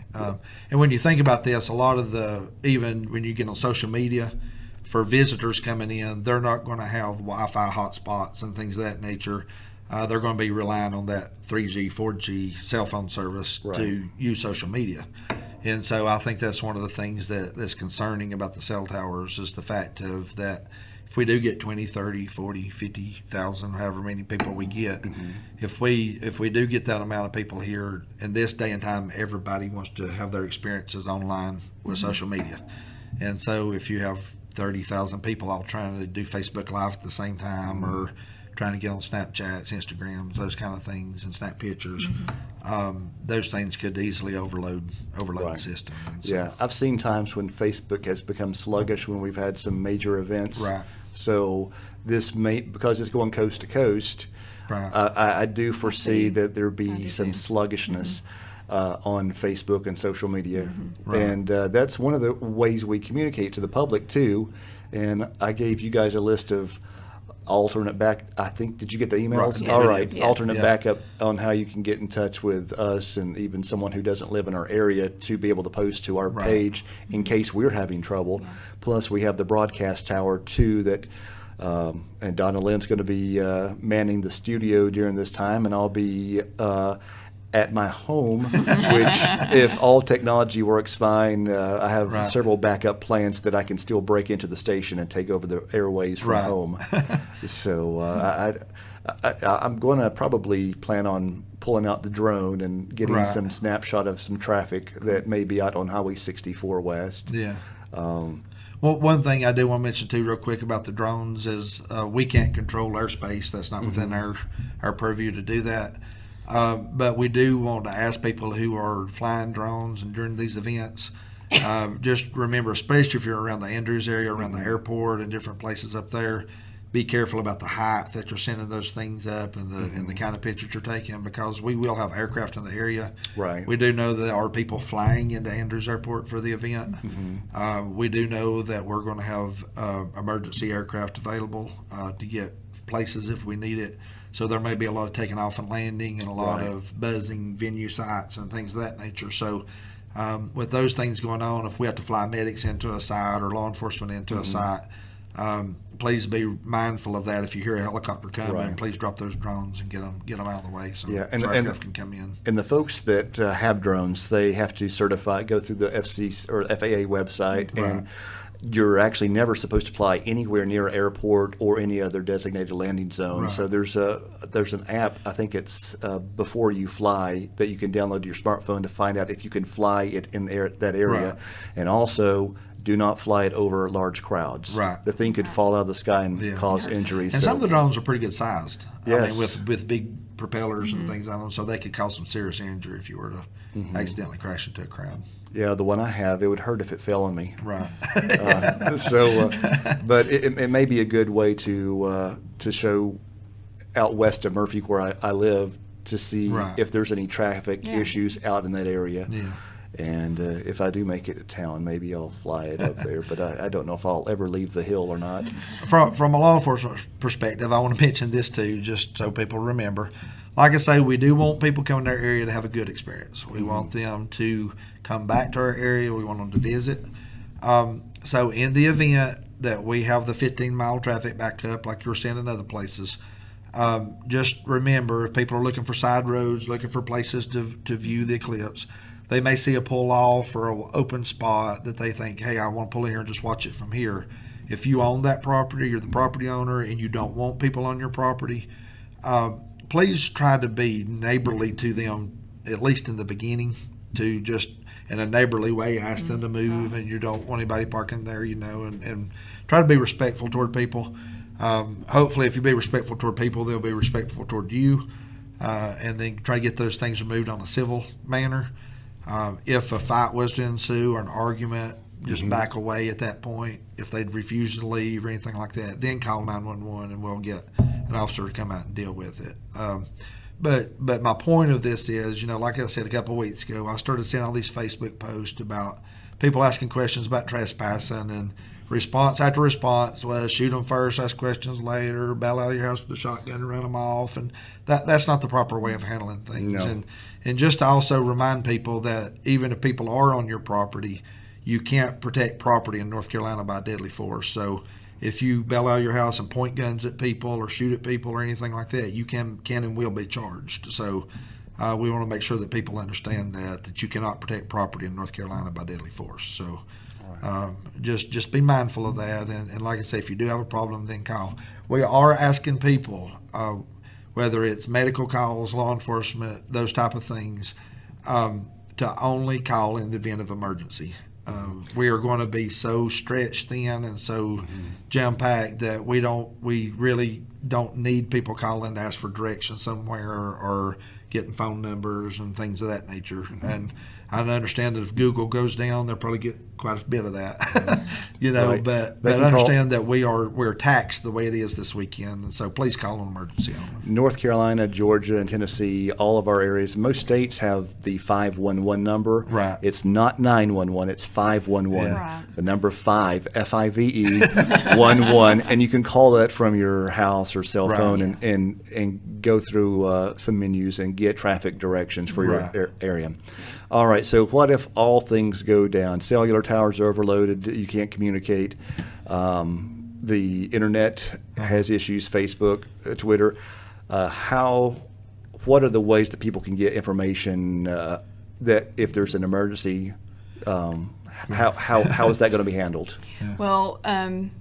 Speaker 2: And when you think about this, a lot of even when you get on social media, for visitors coming in, they're not going to have Wi-Fi hotspots and things of that nature. They're going to be relying on that 3G, 4G cell phone service
Speaker 1: Right.
Speaker 2: to use social media. And so I think that's one of the things that's concerning about the cell towers is the fact of that if we do get 20, 30, 40, 50,000, however many people we get, if we do get that amount of people here, in this day and time, everybody wants to have their experiences online with social media. And so if you have 30,000 people all trying to do Facebook Live at the same time or trying to get on Snapchats, Instagrams, those kind of things, and snap pictures, those things could easily overload
Speaker 1: Right.
Speaker 2: the system. And so,
Speaker 1: Yeah, I've seen times when Facebook has become sluggish when we've had some major events.
Speaker 2: Right.
Speaker 1: So this may, because it's going coast to coast,
Speaker 2: Right.
Speaker 1: I do foresee that there
Speaker 3: I
Speaker 1: be
Speaker 3: do
Speaker 1: some
Speaker 3: too.
Speaker 1: sluggishness on Facebook and social media.
Speaker 2: Right.
Speaker 1: And that's one of the ways we communicate to the public too. And I gave you guys a list of alternate did you get the emails?
Speaker 2: Right.
Speaker 3: Yes.
Speaker 1: All right.
Speaker 3: Yes.
Speaker 1: Alternate
Speaker 2: Yeah.
Speaker 1: backup on how you can get in touch with us and even someone who doesn't live in our area to be able to post to our
Speaker 2: Right.
Speaker 1: page in case we're having trouble. Plus, we have the broadcast tower too that, and Donna Lynn's going to be manning the studio during this time, and I'll be at my home, which if all technology works fine, I have
Speaker 2: Right.
Speaker 1: several backup plans that I can still break into the station and take over the airways from
Speaker 2: Right.
Speaker 1: home. So I'm going to probably plan on pulling out the drone and getting
Speaker 2: Right.
Speaker 1: some snapshot of some traffic that may be out on Highway 64 West.
Speaker 2: Yeah. Well, one thing I do want to mention too, real quick, about the drones is we can't control airspace. That's not within our purview to do that. But we do want to ask people who are flying drones and during these events, just remember, especially if you're around the Andrews area, around the airport and different places up there, be careful about the height that you're sending those things up and the kind of pictures you're taking, because we will have aircraft in the area.
Speaker 1: Right.
Speaker 2: We do know that there are people flying into Andrews Airport for the event. We do know that we're going to have emergency aircraft available to get places if we need it. So there may be a lot of taking off and landing and a lot of buzzing venue sites and things of that nature. So with those things going on, if we have to fly medics into a site or law enforcement into a site, please be mindful of that. If you hear a helicopter coming, please drop those drones and get them out of the way so
Speaker 1: and
Speaker 2: aircraft can come in.
Speaker 1: And the folks that have drones, they have to go through the FCC or FAA website, and you're actually never supposed to fly anywhere near an airport or any other designated landing zone. So there's an app, I think it's Before You Fly, that you can download to your smartphone to find out if you can fly it in that area, and also do not fly it over large crowds. The thing could fall out of the sky and cause injuries.
Speaker 2: And some of the drones are pretty good sized.
Speaker 1: Yes.
Speaker 2: I mean, with big propellers and things on them, so they could cause some serious injury if you were to accidentally crash into a crowd.
Speaker 1: Yeah, the one I have, it would hurt if it fell on me.
Speaker 2: Right.
Speaker 1: But it may be a good way to show out west of Murphy, where I live, to see if there's any traffic issues out in that area. And if I do make it to town, maybe I'll fly it up there. But I don't know if I'll ever leave the hill or not.
Speaker 2: From a law enforcement perspective, I want to mention this too, just so people remember. Like I say, we do want people coming to our area to have a good experience. We want them to come back to our area. We want them to visit. So in the event that we have the 15-mile traffic back up, like you're seeing in other places, just remember, if people are looking for side roads, looking for places to view the eclipse, they may see a pull off or an open spot that they think, hey, I want to pull in here and just watch it from here. If you own that property, you're the property owner, and you don't want people on your property, please try to be neighborly to them, at least in the beginning, to just in a neighborly way ask them to move, and you don't want anybody parking there, and try to be respectful toward people. Hopefully, if you be respectful toward people, they'll be respectful toward you, and then try to get those things removed on a civil manner. If a fight was to ensue or an argument, just back away at that point. If they'd refuse to leave or anything like that, then call 911 and we'll get an officer to come out and deal with it. But my point of this is, like I said a couple of weeks ago, I started seeing all these Facebook posts about people asking questions about trespassing, and response after response was shoot them first, ask questions later, bail out of your house with a shotgun and run them off, and that's not the proper way of handling things. And just to also remind people that even if people are on your property, you can't protect property in North Carolina by deadly force. So if you bail out of your house and point guns at people or shoot at people or anything like that, you can and will be charged. So we want to make sure that people understand that you cannot protect property in North Carolina by deadly force. So just be mindful of that. And like I say, if you do have a problem, then call. We are asking people, whether it's medical calls, law enforcement, those type of things, to only call in the event of emergency. We are going to be so stretched thin and so jam-packed that we really don't need people calling to ask for direction somewhere or getting phone numbers and things of that nature. And I understand that if Google goes down, they'll probably get quite a bit of that, but understand that we're taxed the way it is this weekend, and so please call an emergency only.
Speaker 1: North Carolina, Georgia, and Tennessee, all of our areas, most states have the 511 number.
Speaker 2: Right.
Speaker 1: It's not 911, it's 511.
Speaker 2: Yeah.
Speaker 3: Right.
Speaker 1: The number 5, F-I-V-E, 11, and you can call that from your house or cell phone and go through some menus and get traffic directions for your area. All right, so what if all things go down? Cellular towers are overloaded, you can't communicate. The internet has issues, Facebook, Twitter. What are the ways that people can get information that if there's an emergency, how is that going to be handled?
Speaker 3: Well,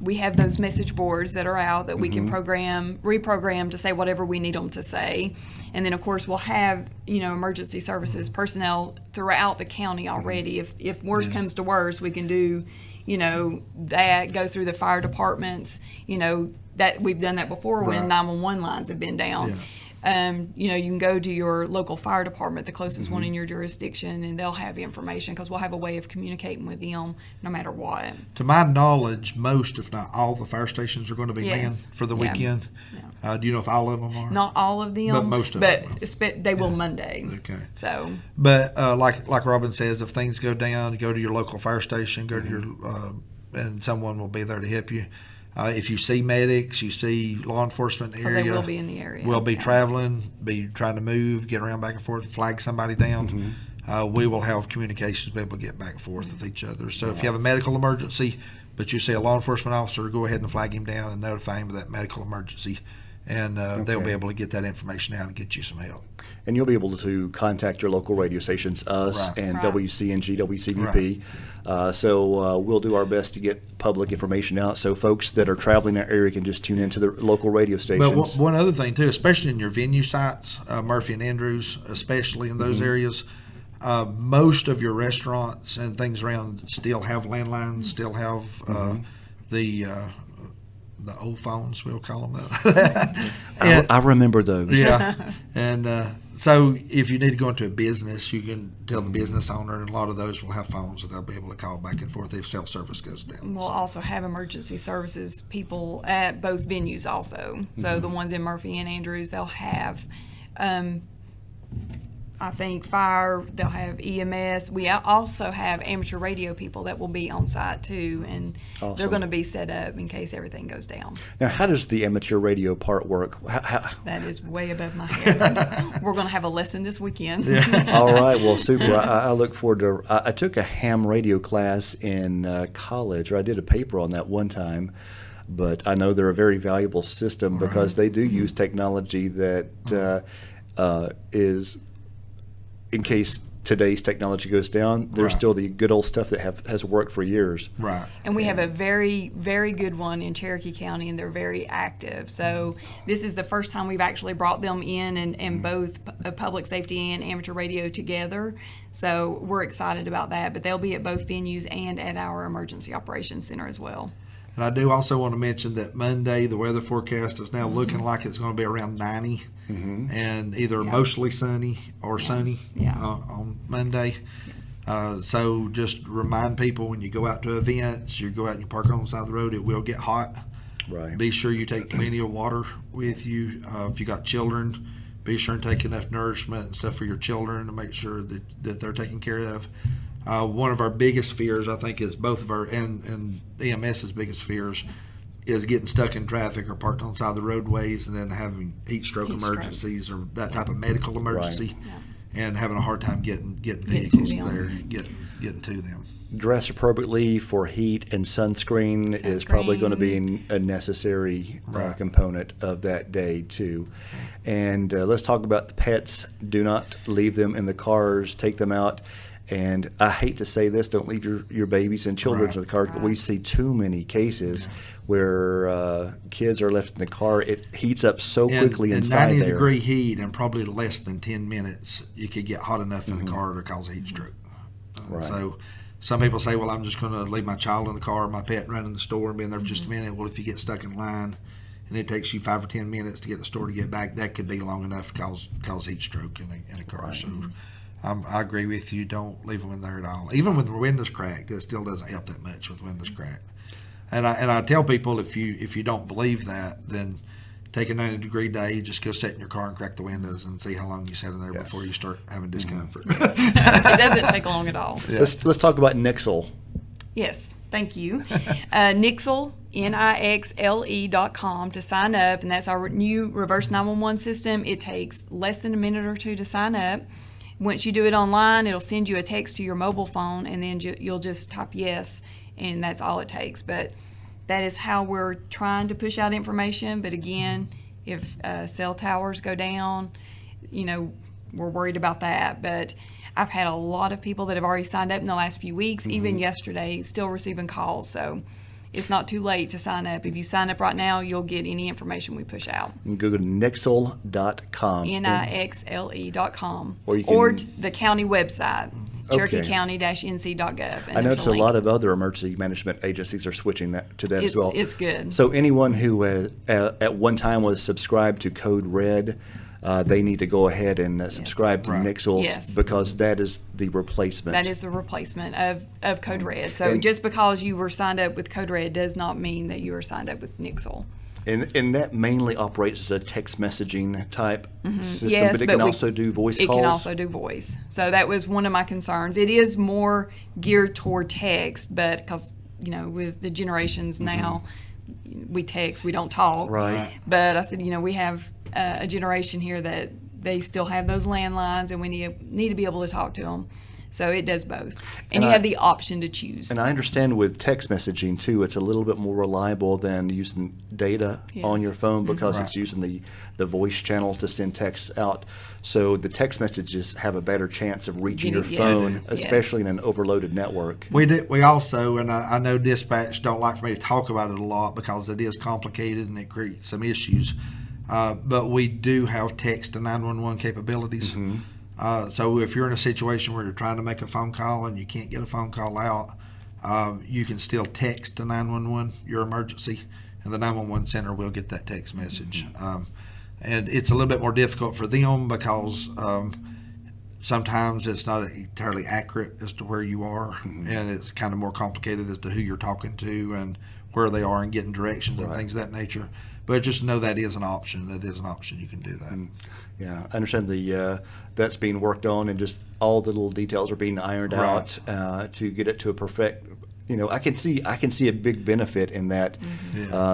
Speaker 3: we have those message boards that are out that we can reprogram to say whatever we need them to say. And then, of course, we'll have, emergency services personnel throughout the county already. If worse comes to worse, we can do, that, go through the fire departments, that we've done that before when 911 lines have been down. You know, you can go to your local fire department, the closest one in your jurisdiction, and they'll have information because we'll have a way of communicating with them no matter what.
Speaker 2: To my knowledge, most, if not all, the fire stations are going to be manned
Speaker 3: Yes.
Speaker 2: for the
Speaker 3: Yeah.
Speaker 2: weekend.
Speaker 3: Yeah.
Speaker 2: Do you know if all of them are?
Speaker 3: Not all of them,
Speaker 2: But most of
Speaker 3: but
Speaker 2: them
Speaker 3: they will Monday.
Speaker 2: Okay.
Speaker 3: So,
Speaker 2: But like Robin says, if things go down, go to your local fire station, go to your, and someone will be there to help you. If you see medics, you see law enforcement
Speaker 3: because
Speaker 2: area,
Speaker 3: they will be in the area.
Speaker 2: we'll be
Speaker 3: Yeah.
Speaker 2: traveling, be trying to move, get around back and forth, flag somebody down. We will have communications, be able to get back and forth with each other. So if you have a medical emergency, but you see a law enforcement officer, go ahead and flag him down and notify him of that medical emergency. And they'll be able to get that information out and get you some help.
Speaker 1: And you'll be able to contact your local radio stations, us
Speaker 2: Right.
Speaker 1: and
Speaker 3: Right.
Speaker 1: WCNG, WCVP. So we'll do our best to get public information out so folks that are traveling that area can just tune into the local radio
Speaker 2: But
Speaker 1: stations.
Speaker 2: one other thing too, especially in your venue sites, Murphy and Andrews, especially in those areas, most of your restaurants and things around still have landlines, still have the old phones, we'll call them that.
Speaker 1: I remember those.
Speaker 2: Yeah, and so if you need to go into a business, you can tell the business owner, and a lot of those will have phones that they'll be able to call back and forth if self-service goes down.
Speaker 3: We'll also have emergency services people at both venues also. So the ones in Murphy and Andrews, they'll have, I think, fire, they'll have EMS. We also have amateur radio people that will be on site too, and they're
Speaker 1: Awesome.
Speaker 3: going to be set up in case everything goes down.
Speaker 1: Now, how does the amateur radio part work?
Speaker 3: That is way above my head. We're going to have a lesson this weekend.
Speaker 1: All right, well, super. I look forward to. I took a ham radio class in college, or I did a paper on that one time. But I know they're a very valuable system because they do use technology that is, in case today's technology goes down, there's
Speaker 2: Right.
Speaker 1: still the good old stuff that has worked for years.
Speaker 2: Right.
Speaker 3: And we have a very, very good one in Cherokee County, and they're very active. So this is the first time we've actually brought them in and both public safety and amateur radio together. So we're excited about that. But they'll be at both venues and at our emergency operations center as well.
Speaker 2: And I do also want to mention that Monday, the weather forecast is now looking like it's going to be around 90 and either mostly sunny or sunny on Monday. So just remind people when you go out to events, you go out and you park on the side of the road, it will get hot.
Speaker 1: Right.
Speaker 2: Be sure you take plenty of water with you. If you got children, be sure and take enough nourishment and stuff for your children to make sure that they're taken care of. One of our biggest fears, I think, is both of our and EMS's biggest fears is getting stuck in traffic or parked on the side of the roadways and then having heat stroke emergencies or that type of medical emergency, and having a hard time getting vehicles there, getting to them.
Speaker 1: Dress appropriately for heat and sunscreen is probably going to be a necessary component of that day too. And let's talk about the pets. Do not leave them in the cars. Take them out. And I hate to say this, don't leave your babies and children in the car, but we see too many cases where kids are left in the car. It heats up so quickly inside
Speaker 2: in
Speaker 1: there.
Speaker 2: 90-degree heat in probably less than 10 minutes, you could get hot enough in the car to cause a heat stroke. So some people say, well, I'm just going to leave my child in the car, my pet, run in the store and be in there for just a minute. Well, if you get stuck in line and it takes you 5 or 10 minutes to get to the store to get back, that could be long enough to cause heat stroke in a car. So I agree with you. Don't leave them in there at all. Even when the windows cracked, it still doesn't help that much with windows cracked. And I tell people, if you don't believe that, then take a 90-degree day, just go sit in your car and crack the windows and see how long you sit in there before you start having discomfort.
Speaker 3: It doesn't take long at all.
Speaker 1: Let's talk about Nixle.
Speaker 3: Yes, thank you. Nixle, NIXLE.com to sign up, and that's our new reverse 911 system. It takes less than a minute or two to sign up. Once you do it online, it'll send you a text to your mobile phone, and then you'll just type yes, and that's all it takes. But that is how we're trying to push out information. But again, if cell towers go down, we're worried about that. But I've had a lot of people that have already signed up in the last few weeks, even yesterday, still receiving calls. So it's not too late to sign up. If you sign up right now, you'll get any information we push out.
Speaker 1: You can go to Nixle.com.
Speaker 3: NIXLE.com.
Speaker 1: Or
Speaker 3: the county website, CherokeeCounty-NC.gov.
Speaker 1: I noticed a lot of other emergency management agencies are switching to that as well.
Speaker 3: It's good.
Speaker 1: So anyone who at one time was subscribed to Code Red, they need to go ahead and subscribe to
Speaker 2: Right.
Speaker 1: Nixle
Speaker 3: Yes.
Speaker 1: because that is the replacement.
Speaker 3: That is the replacement of Code Red. So
Speaker 1: And-
Speaker 3: just because you were signed up with Code Red does not mean that you are signed up with Nixle.
Speaker 1: And that mainly operates as a text messaging type system,
Speaker 3: Yes,
Speaker 1: but it
Speaker 3: but
Speaker 1: can
Speaker 3: we-
Speaker 1: also do voice
Speaker 3: It
Speaker 1: calls.
Speaker 3: can also do voice. So that was one of my concerns. It is more geared toward text, but because, with the generations now, we text, we don't talk.
Speaker 1: Right.
Speaker 3: But I said, we have a generation here that they still have those landlines, and we need to be able to talk to them. So it does both. And you have the option to choose.
Speaker 1: And I understand with text messaging too, it's a little bit more reliable than using data on
Speaker 3: Yes.
Speaker 1: your phone because
Speaker 2: Right.
Speaker 1: it's using the voice channel to send texts out. So the text messages have a better chance of reaching your
Speaker 3: Yes.
Speaker 1: phone,
Speaker 3: Yes.
Speaker 1: especially in an overloaded network.
Speaker 2: We also, and I know dispatch don't like for me to talk about it a lot because it is complicated and it creates some issues. But we do have text to 911 capabilities. So if you're in a situation where you're trying to make a phone call and you can't get a phone call out, you can still text to 911 your emergency, and the 911 center will get that text message. And it's a little bit more difficult for them because sometimes it's not entirely accurate as to where you are, and it's kind of more complicated as to who you're talking to and where they are and getting directions and things of that nature. But just know that is an option. That is an option. You can do that.
Speaker 1: Yeah, I understand that's being worked on, and just all the little details are being ironed
Speaker 2: Right.
Speaker 1: out to get it to a perfect. I can see a big benefit in that,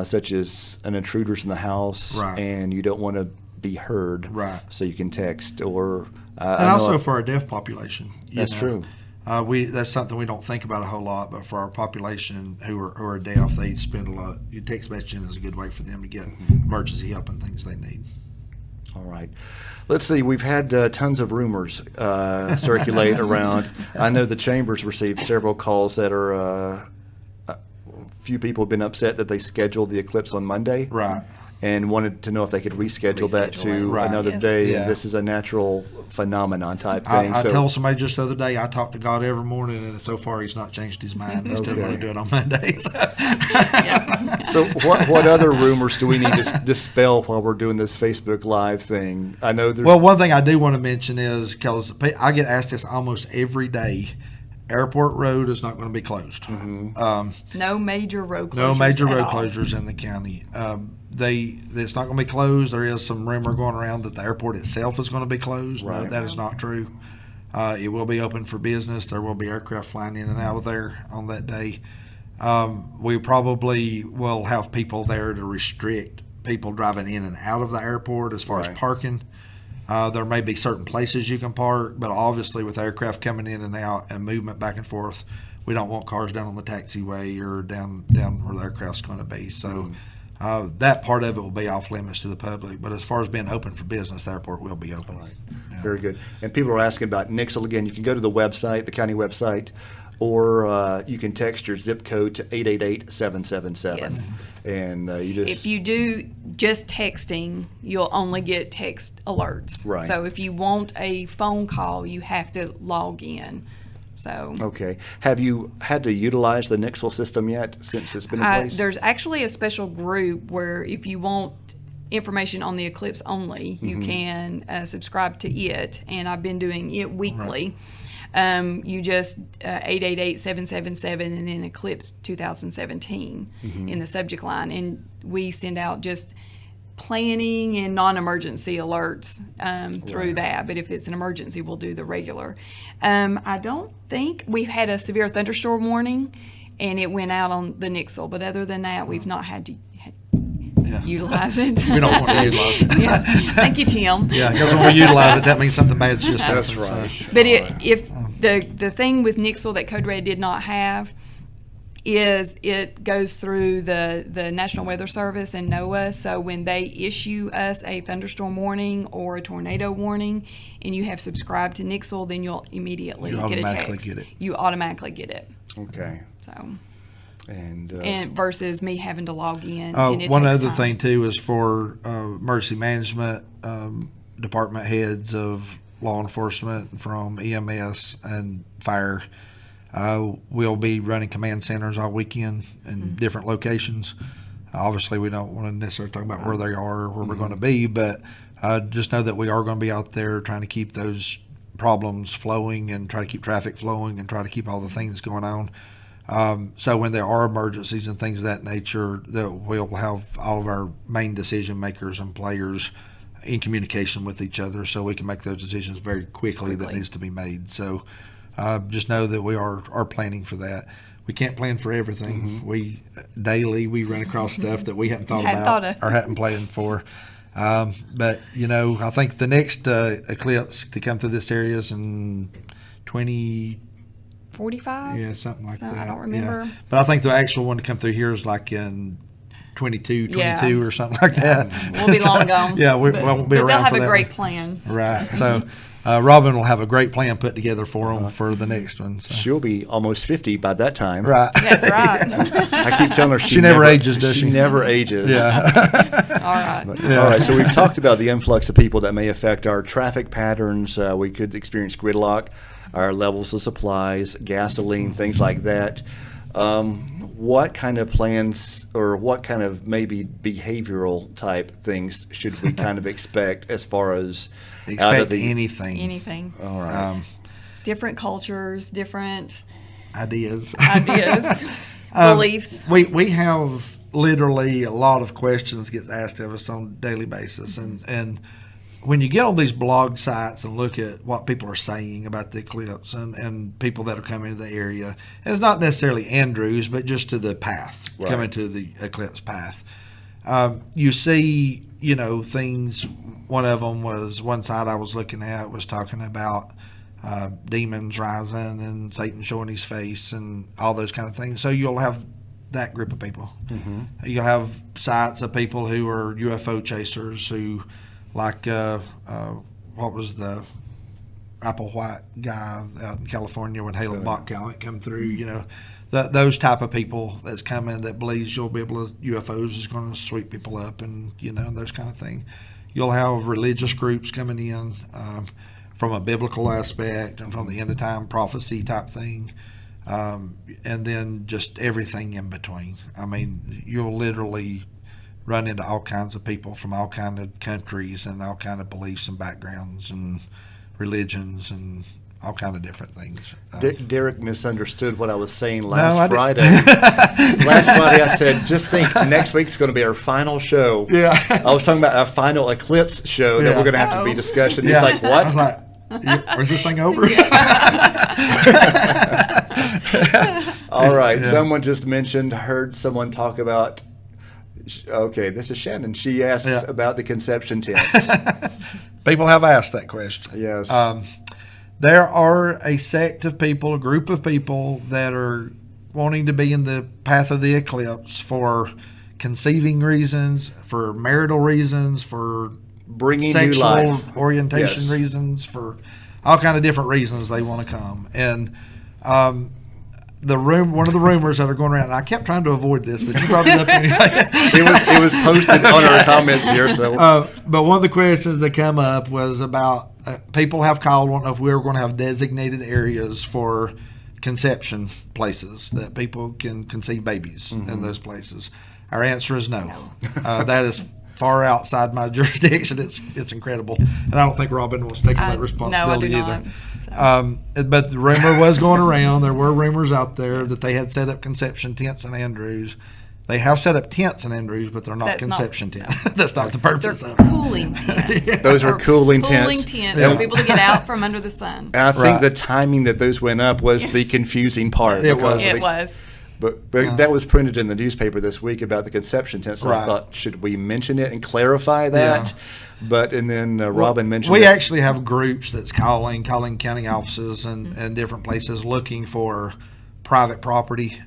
Speaker 1: such as an intruder's in the house,
Speaker 2: Right.
Speaker 1: and you don't want to be heard,
Speaker 2: Right.
Speaker 1: so you can text or.
Speaker 2: And also for our deaf population.
Speaker 1: That's true.
Speaker 2: That's something we don't think about a whole lot, but for our population who are deaf, they spend a lot. Text messaging is a good way for them to get emergency help and things they need.
Speaker 1: All right. Let's see. We've had tons of rumors circulate around. I know the Chambers received several calls that are. A few people have been upset that they scheduled the eclipse on Monday.
Speaker 2: Right.
Speaker 1: And wanted to know if they could reschedule that
Speaker 3: Reschedule
Speaker 1: to
Speaker 3: it.
Speaker 2: Right.
Speaker 1: another
Speaker 3: Yes.
Speaker 1: day.
Speaker 2: Yeah.
Speaker 1: And this is a natural phenomenon type thing.
Speaker 2: I
Speaker 1: so
Speaker 2: told somebody just the other day, I talk to God every morning, and so far He's not changed His mind. He's still
Speaker 1: Okay.
Speaker 2: going to do it on Mondays.
Speaker 1: So what other rumors do we need to dispel while we're doing this Facebook Live thing? I know there's
Speaker 2: Well, one thing I do want to mention is, because I get asked this almost every day, Airport Road is not going to be closed.
Speaker 3: No major road closures.
Speaker 2: No major
Speaker 3: at
Speaker 2: road
Speaker 3: all.
Speaker 2: closures in the county. It's not going to be closed. There is some rumor going around that the airport itself is going to be closed. No,
Speaker 1: Right.
Speaker 2: that is not true. It will be open for business. There will be aircraft flying in and out of there on that day. We probably will have people there to restrict people driving in and out of the airport as far
Speaker 1: Right.
Speaker 2: as parking. There may be certain places you can park, but obviously with aircraft coming in and out and movement back and forth, we don't want cars down on the taxiway or down where the aircraft's going to be. So that part of it will be off limits to the public. But as far as being open for business, the airport will be open. Yeah.
Speaker 1: very good. And people are asking about Nixle again. You can go to the website, the county website, or you can text your zip code to 888-777.
Speaker 3: Yes.
Speaker 1: And you just
Speaker 3: If you do just texting, you'll only get text alerts.
Speaker 1: Right.
Speaker 3: So if you want a phone call, you have to log in. So
Speaker 1: Okay. Have you had to utilize the Nixle system yet since it's been in place?
Speaker 3: there's actually a special group where if you want information on the eclipse only, you can subscribe to it. And I've been doing it weekly. You just 888-777 and then Eclipse 2017 in the subject line. And we send out just planning and non-emergency alerts through that. But if it's an emergency, we'll do the regular. I don't think we've had a severe thunderstorm warning, and it went out on the Nixle. But other than that, we've not had to utilize it.
Speaker 2: We don't want to utilize it.
Speaker 3: Yeah. Thank you, Tim.
Speaker 2: Yeah, because when we utilize it, that means something bad's just happened.
Speaker 1: That's right.
Speaker 2: So.
Speaker 3: But if the thing with Nixle that Code Red did not have is it goes through the National Weather Service and NOAA. So when they issue us a thunderstorm warning or a tornado warning, and you have subscribed to Nixle, then you'll immediately
Speaker 2: You
Speaker 3: get a
Speaker 2: automatically
Speaker 3: text.
Speaker 2: get it.
Speaker 3: You automatically get it.
Speaker 1: Okay.
Speaker 3: So
Speaker 1: And
Speaker 3: versus me having to log in. And it
Speaker 2: One
Speaker 3: takes
Speaker 2: other
Speaker 3: time.
Speaker 2: thing too is for emergency management department heads of law enforcement from EMS and fire. We'll be running command centers all weekend in different locations. Obviously, we don't want to necessarily talk about where they are or where we're going to be, but just know that we are going to be out there trying to keep those problems flowing and try to keep traffic flowing and try to keep all the things going on. So when there are emergencies and things of that nature, that we'll have all of our main decision makers and players in communication with each other so we can make those decisions very quickly. That needs to be made. So just know that we are planning for that. We can't plan for everything. We run across stuff that we hadn't thought about or hadn't planned for. But I think the next eclipse to come through this area is in
Speaker 3: 2045.
Speaker 2: Yeah, something like that.
Speaker 3: I don't remember.
Speaker 2: Yeah. But I think the actual one to come through here is like in 22 or something like that.
Speaker 3: We'll be long gone.
Speaker 2: Yeah, we won't be around for that.
Speaker 3: But they'll have a great
Speaker 2: one.
Speaker 3: plan.
Speaker 2: Right. So Robin will have a great plan put together for them for the next one. So.
Speaker 1: She'll be almost 50 by that time.
Speaker 2: Right.
Speaker 3: That's right.
Speaker 1: I keep telling her
Speaker 2: she never ages, does she?
Speaker 1: She never ages.
Speaker 2: Yeah.
Speaker 3: All right.
Speaker 1: All right. So we've talked about the influx of people that may affect our traffic patterns. We could experience gridlock, our levels of supplies, gasoline, things like that. What kind of plans or what kind of maybe behavioral type things should we kind of expect as far as out of the
Speaker 2: anything?
Speaker 3: Anything.
Speaker 1: All right.
Speaker 3: Different cultures, different
Speaker 2: ideas,
Speaker 3: beliefs.
Speaker 2: We have literally a lot of questions gets asked of us on a daily basis, and when you get on these blog sites and look at what people are saying about the eclipse and people that are coming to the area, and it's not necessarily Andrews, but just to the path, coming to the eclipse path, you see, things. One of them was one side I was looking at was talking about demons rising and Satan showing his face and all those kind of things. So you'll have that group of people. Mm-hmm. You'll have sites of people who are UFO chasers who, like what was the Apple White guy out in California when Halen Bach come through, those type of people that's coming that believes you'll be able to, UFOs is going to sweep people up and, those kind of things. You'll have religious groups coming in from a biblical aspect and from the end of time prophecy type thing. And then just everything in between. I mean, you'll literally run into all kinds of people from all kinds of countries and all kinds of beliefs and backgrounds and religions and all kinds of different things.
Speaker 1: Derek misunderstood what I was saying last Friday. Last Friday I said, just think next week's going to be our final show.
Speaker 2: Yeah.
Speaker 1: I was talking about our final eclipse show that we're going to have to be discussed. And he's like, what?
Speaker 2: I was like, is this thing over?
Speaker 1: All right. Someone just heard someone talk about, okay, this is Shannon. She asked about the conception tents.
Speaker 2: People have asked that question.
Speaker 1: Yes.
Speaker 2: There are a sect of people, a group of people that are wanting to be in the path of the eclipse for conceiving reasons, for marital reasons, for
Speaker 1: bringing
Speaker 2: sexual
Speaker 1: new life
Speaker 2: orientation reasons, for all kind of different reasons they want to come. And one of the rumors that are going around, and I kept trying to avoid this, but you brought it up anyway.
Speaker 1: It was posted on our comments here. So,
Speaker 2: but one of the questions that come up was about people have called, wanting to know if we were going to have designated areas for conception places that people can conceive babies in those places. Our answer is no. That is far outside my jurisdiction. It's incredible, and I don't think Robin was taking that responsibility either. But the rumor was going around. There were rumors out there that they had set up conception tents in Andrews. They have set up tents in Andrews, but they're not conception tents. That's not the purpose of it.
Speaker 3: They're cooling tents.
Speaker 1: Those are cooling tents.
Speaker 3: Cooling tents for people to get out from under the sun.
Speaker 1: And I think the timing that those went up was the confusing part.
Speaker 2: It was.
Speaker 3: It was.
Speaker 1: But that was printed in the newspaper this week about the conception tents. So I thought, should we mention it and clarify that? Yeah. And then Robin mentioned
Speaker 2: we actually have groups that's calling county offices and different places looking for private property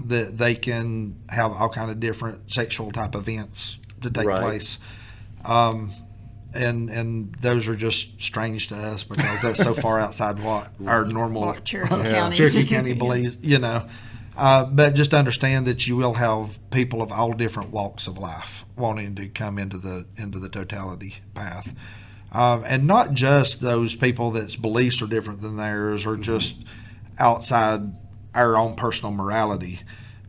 Speaker 2: that they can have all kind of different sexual type events to take place. And those are just strange to us because that's so far outside what our normal Cherokee County believes, but just understand that you will have people of all different walks of life wanting to come into the totality path. And not just those people that's beliefs are different than theirs or just outside our own personal morality,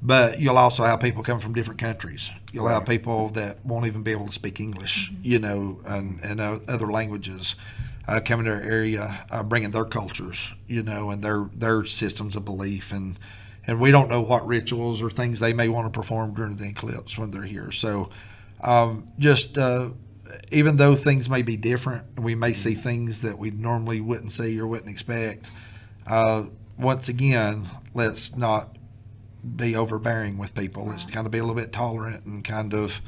Speaker 2: But you'll also have people come from different countries. You'll have people that won't even be able to speak English, and other languages coming to our area, bringing their cultures, and their systems of belief. And we don't know what rituals or things they may want to perform during the eclipse when they're here. So even though things may be different, we may see things that we normally wouldn't see or wouldn't expect. Once again, let's not be overbearing with people. Let's kind of be a little bit tolerant and kind of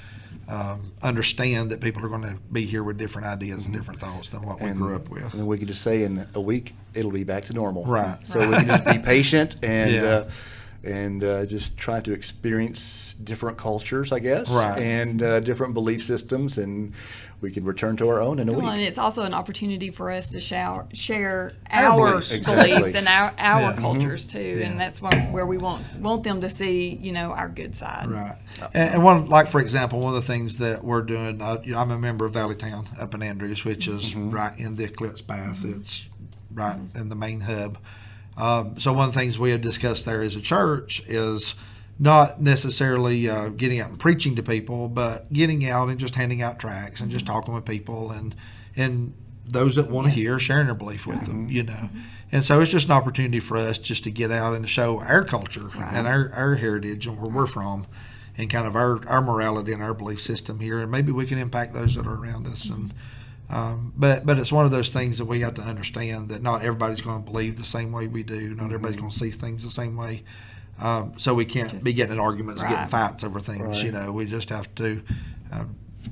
Speaker 2: understand that people are going to be here with different ideas and different thoughts than what we grew up with.
Speaker 1: And we can just say in a week it'll be back to normal.
Speaker 2: Right.
Speaker 1: So we can just be patient and just try to experience different cultures, I guess,
Speaker 2: Right.
Speaker 1: and different belief systems, and we can return to our own in a week.
Speaker 3: Well, and it's also an opportunity for us to share
Speaker 2: Our
Speaker 3: our
Speaker 2: beliefs.
Speaker 3: beliefs
Speaker 1: Exactly.
Speaker 3: and our
Speaker 2: Yeah.
Speaker 3: cultures too,
Speaker 2: Yeah.
Speaker 3: and that's where we want them to see, our good side.
Speaker 2: Right. And one, like for example, one of the things that we're doing, I'm a member of Valley Town up in Andrews, which is right in the eclipse path. It's right in the main hub. So one of the things we have discussed there as a church is not necessarily getting out and preaching to people, but getting out and just handing out tracts and just talking with people and those that want to hear, sharing their belief with them, And so it's just an opportunity for us just to get out and to show our culture and our heritage and where we're from and kind of our morality and our belief system here. And maybe we can impact those that are around us. And but it's one of those things that we have to understand that not everybody's going to believe the same way we do. Not everybody's going to see things the same way. So we can't be getting in arguments and getting fights over things.
Speaker 1: Right.
Speaker 2: We just have to.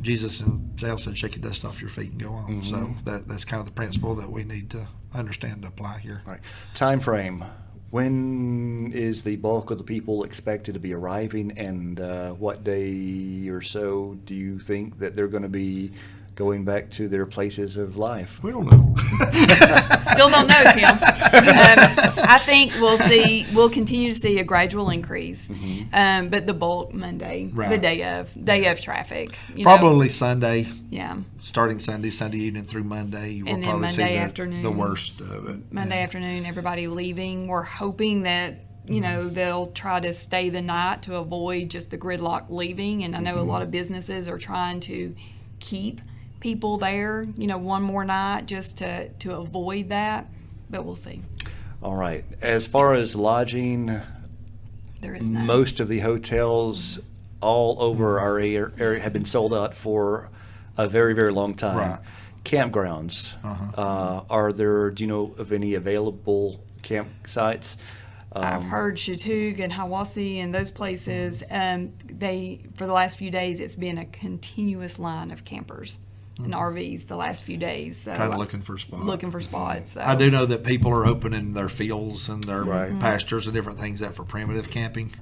Speaker 2: Jesus himself said, "Shake the dust off your feet and go on." So that's kind of the principle that we need to understand to apply here.
Speaker 1: Right. Time frame. When is the bulk of the people expected to be arriving, and what day or so do you think that they're going to be going back to their places of life?
Speaker 2: We don't know.
Speaker 3: Still don't know, Tim. I think we'll continue to see a gradual increase, but the bulk Monday,
Speaker 2: Right.
Speaker 3: the day of traffic.
Speaker 2: Probably Sunday,
Speaker 3: Yeah.
Speaker 2: starting Sunday evening through Monday. We'll
Speaker 3: And then
Speaker 2: probably see
Speaker 3: Monday
Speaker 2: the
Speaker 3: afternoon.
Speaker 2: worst of it.
Speaker 3: Monday
Speaker 2: Yeah.
Speaker 3: afternoon, everybody leaving. We're hoping that they'll try to stay the night to avoid just the gridlock leaving. And I know a lot of businesses are trying to keep people there, one more night just to avoid that. But we'll see.
Speaker 1: All right. As far as lodging,
Speaker 3: There is none.
Speaker 1: most of the hotels all over our area have been sold out for a very, very long time.
Speaker 2: Right.
Speaker 1: Campgrounds. Do you know of any available campsites?
Speaker 3: I've heard Chattooga and Hiwassee and those places. For the last few days, it's been a continuous line of campers and RVs the last few days. So
Speaker 2: Kind of looking for spots.
Speaker 3: looking for spots. So.
Speaker 2: I do know that people are opening their fields and their
Speaker 1: Right.
Speaker 2: pastures and different things that for primitive camping.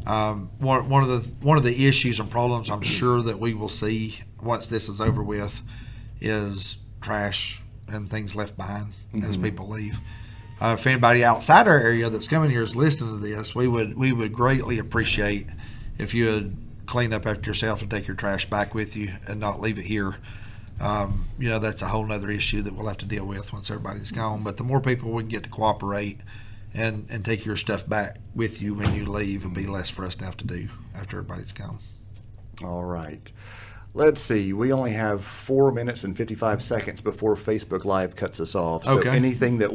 Speaker 2: One of the issues and problems I'm sure that we will see once this is over with is trash and things left behind as people leave. If anybody outside our area that's coming here is listening to this, we would greatly appreciate if you would clean up after yourself and take your trash back with you and not leave it here. That's a whole nother issue that we'll have to deal with once everybody's gone. But the more people we can get to cooperate and take your stuff back with you when you leave, it'll be less for us to have to do after everybody's gone.
Speaker 1: All right. Let's see. We only have 4 minutes and 55 seconds before Facebook Live cuts us off. So
Speaker 2: Okay.
Speaker 1: anything that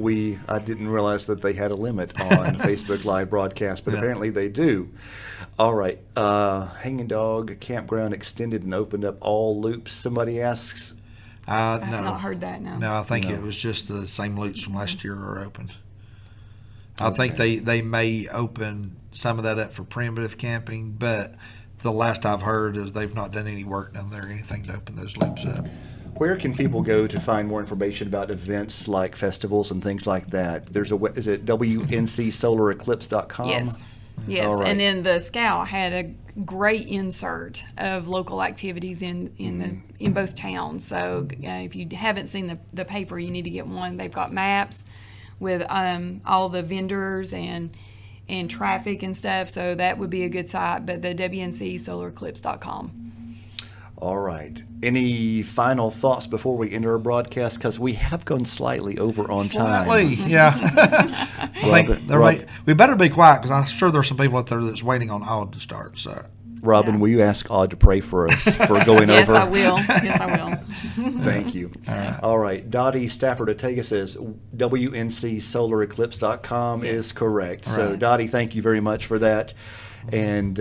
Speaker 1: I didn't realize that they had a limit on Facebook Live broadcast, but
Speaker 2: Yeah.
Speaker 1: apparently they do. All right. Hanging Dog Campground extended and opened up all loops. Somebody asks.
Speaker 3: I
Speaker 2: No.
Speaker 3: have not heard that, no.
Speaker 2: No, I think
Speaker 1: No.
Speaker 2: it was just the same loops from last year are open. I think they may open some of that up for primitive camping, but the last I've heard is they've not done any work down there or anything to open those loops up.
Speaker 1: Where can people go to find more information about events like festivals and things like that? Is it WNCSolarEclipse.com?
Speaker 3: Yes.
Speaker 1: All right.
Speaker 3: And then the Scout had a great insert of local activities in both towns. So if you haven't seen the paper, you need to get one. They've got maps with all the vendors and traffic and stuff. So that would be a good site. But the WNCSolarEclipse.com.
Speaker 1: All right. Any final thoughts before we end our broadcast? Because we have gone slightly over on
Speaker 2: Slightly,
Speaker 1: time.
Speaker 2: yeah. I think we better be quiet because I'm sure there's some people out there that's waiting on Odd to start. So,
Speaker 1: Robin, will you ask Odd to pray for us for going
Speaker 3: Yes,
Speaker 1: over?
Speaker 3: I will. Yes, I will.
Speaker 1: Thank you. All right. Dottie Stafford Ortega says WNCSolarEclipse.com is correct. So,
Speaker 2: Right.
Speaker 1: Dottie, thank you very much for that. And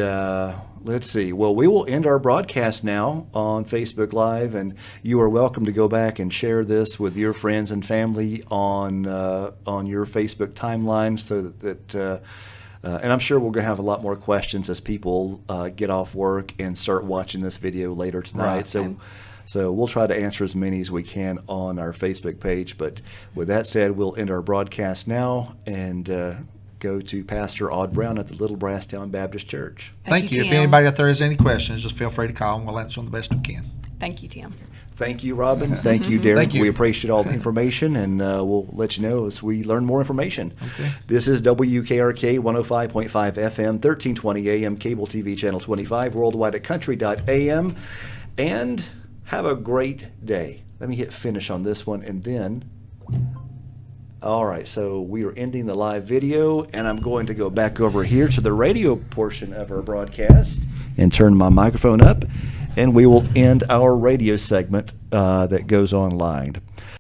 Speaker 1: let's see. Well, we will end our broadcast now on Facebook Live, and you are welcome to go back and share this with your friends and family on your Facebook timeline, so that and I'm sure we're going to have a lot more questions as people get off work and start watching this video later tonight.
Speaker 2: Right.
Speaker 1: So we'll try to answer as many as we can on our Facebook page. But with that said, we'll end our broadcast now and go to Pastor Odd Brown at the Little Brasstown Baptist Church.
Speaker 2: thank you. If
Speaker 3: Tim.
Speaker 2: anybody out there has any questions, just feel free to call and we'll answer them the best we can.
Speaker 3: Thank you, Tim.
Speaker 1: Thank you, Robin. Thank you, Derek.
Speaker 2: Thank you.
Speaker 1: We appreciate all the information, and we'll let you know as we learn more information.
Speaker 2: Okay.
Speaker 1: This is WKRK 105.5 FM, 1320 AM, cable TV channel 25, worldwide at country.am. And have a great day. Let me hit finish on this one, and then... All right, so we are ending the live video, and I'm going to go back over here to the radio portion of our broadcast and turn my microphone up, and we will end our radio segment that goes online.